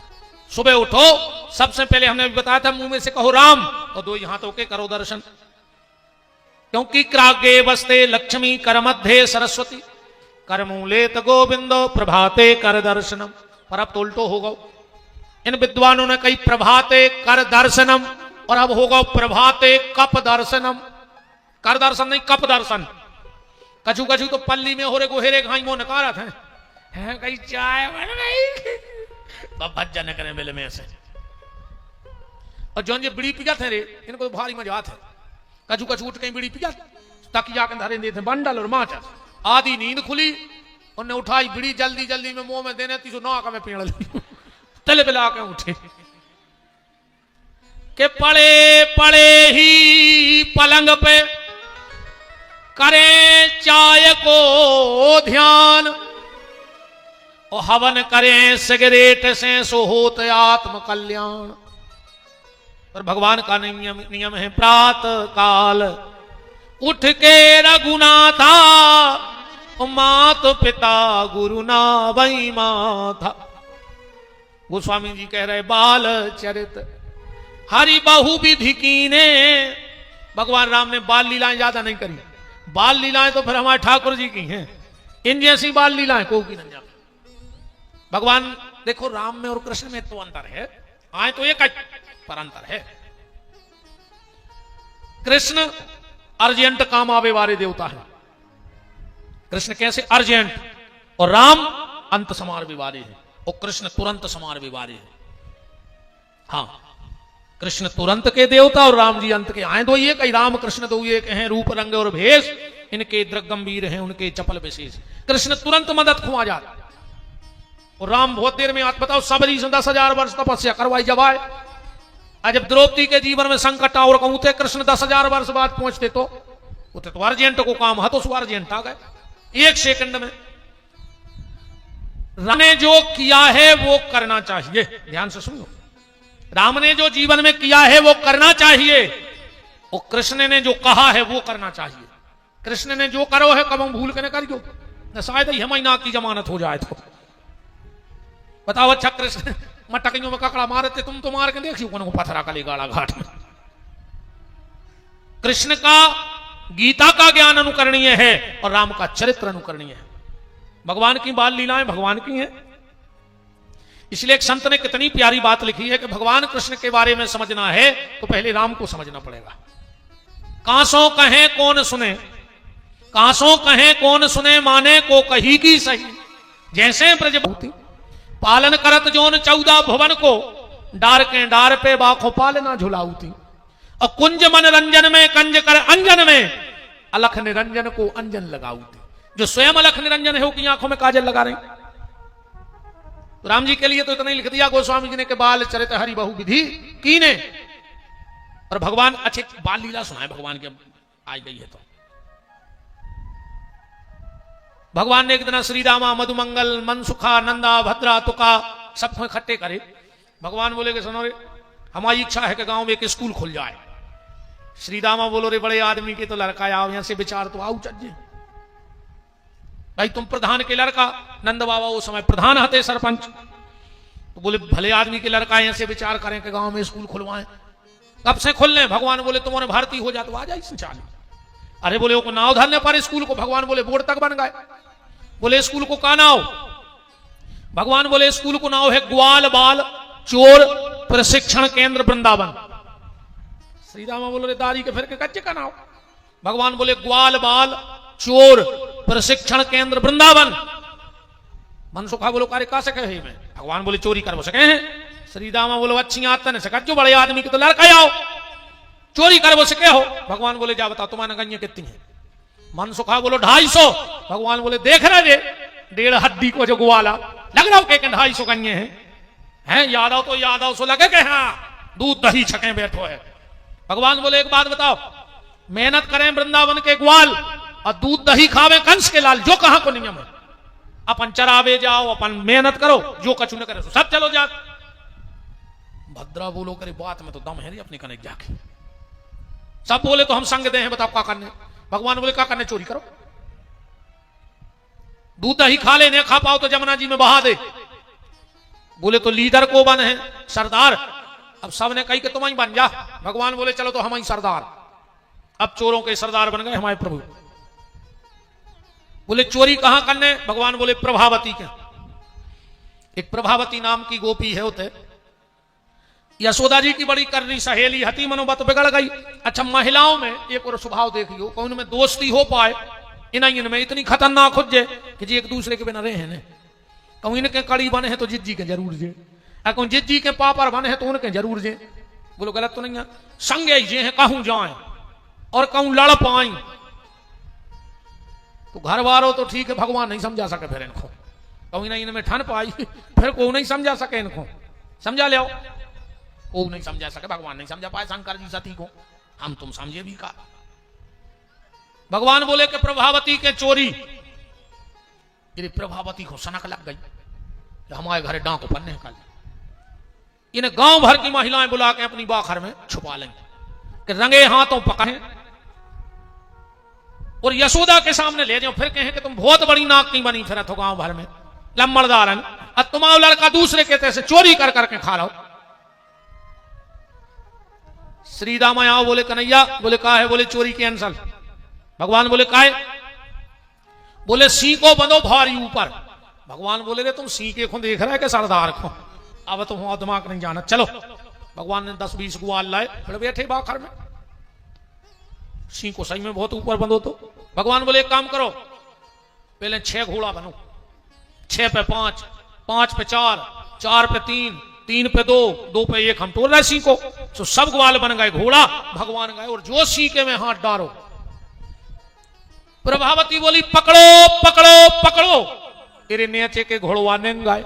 सुबह उठो, सबसे पहले हमने बताया था मुंह में से कहो राम, और दो हाथों के करो दर्शन। क्योंकि क्रागे बसते लक्ष्मी कर मध्य सरस्वती करमूलेत गोविंदो प्रभाते कर दर्शनम। पर अब तो उल्टो होगा, इन विद्वानों ने कही प्रभाते कर दर्शनम, और अब होगा प्रभाते कप दर्शनम। कर दर्शन नहीं, कप दर्शन। कछु कछु तो पल्ली में हो रे गोहेरे घाई मो नकारा था है कहीं चाय बन रही तो भज्जन करे मिले में से। और जो ये बीड़ी पिया थे रे, इनको तो भारी मजा आता है। कछु कछु उठ के बीड़ी पिया, तकिया के धरे देते बंडल और माचा। आधी नींद खुली, उन्हें उठाई बीड़ी, जल्दी जल्दी में मुंह में देने तीसो नाक में पीण ली, तले पे लाके उठे के पड़े पड़े ही पलंग पे करे चाय को ध्यान, और हवन करें सिगरेट से सो होत आत्म कल्याण। पर भगवान का नियम है प्रातः काल उठ के रघुनाथा, मात पिता गुरु ना वही माथा। गोस्वामी जी कह रहे बाल चरित हरि बहु विधि कीने। भगवान राम ने बाल लीलाएं ज्यादा नहीं करी, बाल लीलाएं तो फिर हमारे ठाकुर जी की हैं, इन जैसी बाल लीलाएं को की नहीं। भगवान देखो राम में और कृष्ण में तो अंतर है, आए तो एक पर अंतर है। कृष्ण अर्जेंट काम आवे वाले देवता है, कृष्ण कैसे अर्जेंट, और राम अंत समार विवादे है, और कृष्ण तुरंत समार विवादे है। हाँ, कृष्ण तुरंत के देवता और राम जी अंत के। आए दो ये कहीं राम कृष्ण दो ये कहें रूप रंग और भेष, इनके दृग गंभीर हैं उनके चपल विशेष। कृष्ण तुरंत मदद खुआ जाता, और राम बहुत देर में। आज बताओ सबरी से 10,000 वर्ष तपस्या करवाई जब आए। आज जब द्रौपदी के जीवन में संकट और कहूं थे, कृष्ण 10,000 वर्ष बाद पहुंचते तो उते तो अर्जेंट को काम है, तो सो अर्जेंट आ गए 1 सेकंड में। राम ने जो किया है वो करना चाहिए, ध्यान से सुनो। राम ने जो जीवन में किया है वो करना चाहिए, और कृष्ण ने जो कहा है वो करना चाहिए। कृष्ण ने जो करो है कब हम भूल के न करियो, न शायद ही महीना की जमानत हो जाए तो। बताओ अच्छा कृष्ण मटकियों में ककड़ा मारते, तुम तो मार के देखियो को पथरा कली गाड़ा घाट में। कृष्ण का गीता का ज्ञान अनुकरणीय है, और राम का चरित्र अनुकरणीय है। भगवान की बाल लीलाएं भगवान की हैं। इसलिए एक संत ने कितनी प्यारी बात लिखी है कि भगवान कृष्ण के बारे में समझना है तो पहले राम को समझना पड़ेगा। कांसों कहें कौन सुने, कांसों कहें कौन सुने, माने को कही की सही। जैसे ब्रजभूति पालन करत जोन 14 भुवन को, डार के डार पे बाखो पालना झुलाऊती। और कुंज मन रंजन में कंज कर अंजन में, अलख निरंजन को अंजन लगाऊती। जो स्वयं अलख निरंजन है वो की आंखों में काजल लगा रहे। तो राम जी के लिए तो इतना ही लिख दिया गोस्वामी जी ने कि बाल चरित हरि बहु विधि कीने। और भगवान अच्छे बाल लीला सुनाए भगवान के, आई गई है तो। भगवान ने एक दिन श्री रामा मधुमंगल मनसुखा नंदा भद्रा तुका सबको इकट्ठे करे। भगवान बोले कि सुनो रे, हमारी इच्छा है कि गांव में एक स्कूल खुल जाए। श्री रामा बोलो रे, बड़े आदमी के तो लड़का आओ यहां से विचार तो आओ चज्जे। भाई तुम प्रधान के लड़का, नंद बाबा वो समय प्रधान हते सरपंच, तो बोले भले आदमी के लड़का यहां से विचार करें कि गांव में स्कूल खुलवाएं। कब से खुलने? भगवान बोले तुम्हारे भर्ती हो जा तो आ जाए संचालन। अरे बोले वो नाव धरने पर स्कूल को, भगवान बोले बोर्ड तक बन गए। बोले स्कूल को का नाव? भगवान बोले स्कूल को नाव है ग्वाल बाल चोर प्रशिक्षण केंद्र वृंदावन। श्री रामा बोलो रे दारी के फिर के कच्चे का नाव। भगवान बोले ग्वाल बाल चोर प्रशिक्षण केंद्र वृंदावन। मनसुखा बोलो कार्य का सके है मैं? भगवान बोले चोरी कर सके हैं। श्री रामा बोलो अच्छी आतन सका, जो बड़े आदमी के तो लड़का आओ चोरी कर वो सके हो। भगवान बोले जा बताओ तुम्हारे गंजे कितनी है? मनसुखा बोलो 250। भगवान बोले देख रहे रे 1.5 हड्डी को जो ग्वाला लग रहा हो के 250 गंजे हैं। यादव तो यादव सो लगे के हाँ दूध दही छके बैठो है। भगवान बोले एक बात बताओ, मेहनत करें वृंदावन के ग्वाल और दूध दही खावे कंस के लाल, जो कहां को नियम है। अपन चरावे जाओ, अपन मेहनत करो, जो कछु न करे सब चलो जा। भद्रा बोलो करे बात में तो दम है नहीं अपनी कने जाके। सब बोले तो हम संग दे हैं, बताओ क्या करने। भगवान बोले क्या करने, चोरी करो, दूध दही खा ले, नहीं खा पाओ तो जमुना जी में बहा दे। बोले तो लीडर को बन है, सरदार। अब सबने कही कि तुम ही बन जा। भगवान बोले चलो तो हम ही सरदार। अब चोरों के सरदार बन गए हमारे प्रभु। बोले चोरी कहां करने, भगवान बोले प्रभावती के। एक प्रभावती नाम की गोपी है होते, यशोदा जी की बड़ी करनी सहेली हती, मनोबत बिगड़ गई। अच्छा महिलाओं में एक और स्वभाव देखियो, कौन में दोस्ती हो पाए, इनमें इतनी खतरनाक हो जाए कि जी एक दूसरे के बिना रहे हैं। कहूँ इनके कड़ी बने हैं तो जिज्जी के जरूर जे, कहूँ जिज्जी के पापड़ बने हैं तो उनके जरूर जे। बोलो गलत तो नहीं है, संगे जे हैं कहूँ जाए और कहूँ लड़ पाए तो घर वालों तो ठीक है, भगवान नहीं समझा सके फिर इनको। कहूँ ना इनमें ठन पाई फिर को नहीं समझा सके इनको, समझा ले वो नहीं समझा सके, भगवान नहीं समझा पाए शंकर जी सती को, हम तुम समझे भी का। भगवान बोले कि प्रभावती के चोरी, यदि प्रभावती को सनक लग गई कि हमारे घर डांको पन्ने कल, इन्हें गांव भर की महिलाएं बुला के अपनी बाखर में छुपा लेंगे कि रंगे हाथों पकड़े और यशोदा के सामने ले जाओ, फिर कहें कि तुम बहुत बड़ी नाक नहीं बनी फिर तो गांव भर में लम्बड़दारन, और तुम्हारा लड़का दूसरे के तैसे चोरी कर करके खा रहा हो। श्री राम आओ, बोले कन्हैया, बोले का है, बोले चोरी के अंसल। भगवान बोले का है, बोले सी को बंधो भारी ऊपर। भगवान बोले रे तुम सी के को देख रहा है कि सरदार को, अब तुम दिमाग नहीं जाना, चलो। भगवान ने 10-20 ग्वाल लाए, फिर बैठे बाखर में, सी को सही में बहुत ऊपर बंधो। तो भगवान बोले एक काम करो, पहले 6 घोड़ा बनो, 6 पे 5, 5 पे 4, 4 पे 3, 3 पे 2, 2 पे 1, हम तोड़ रहे सी को। तो सब ग्वाल बन गए घोड़ा, भगवान गए और जो सीके में हाथ डालो। प्रभावती बोली पकड़ो पकड़ो पकड़ो, तेरे नीचे के घोड़वा ने गाए।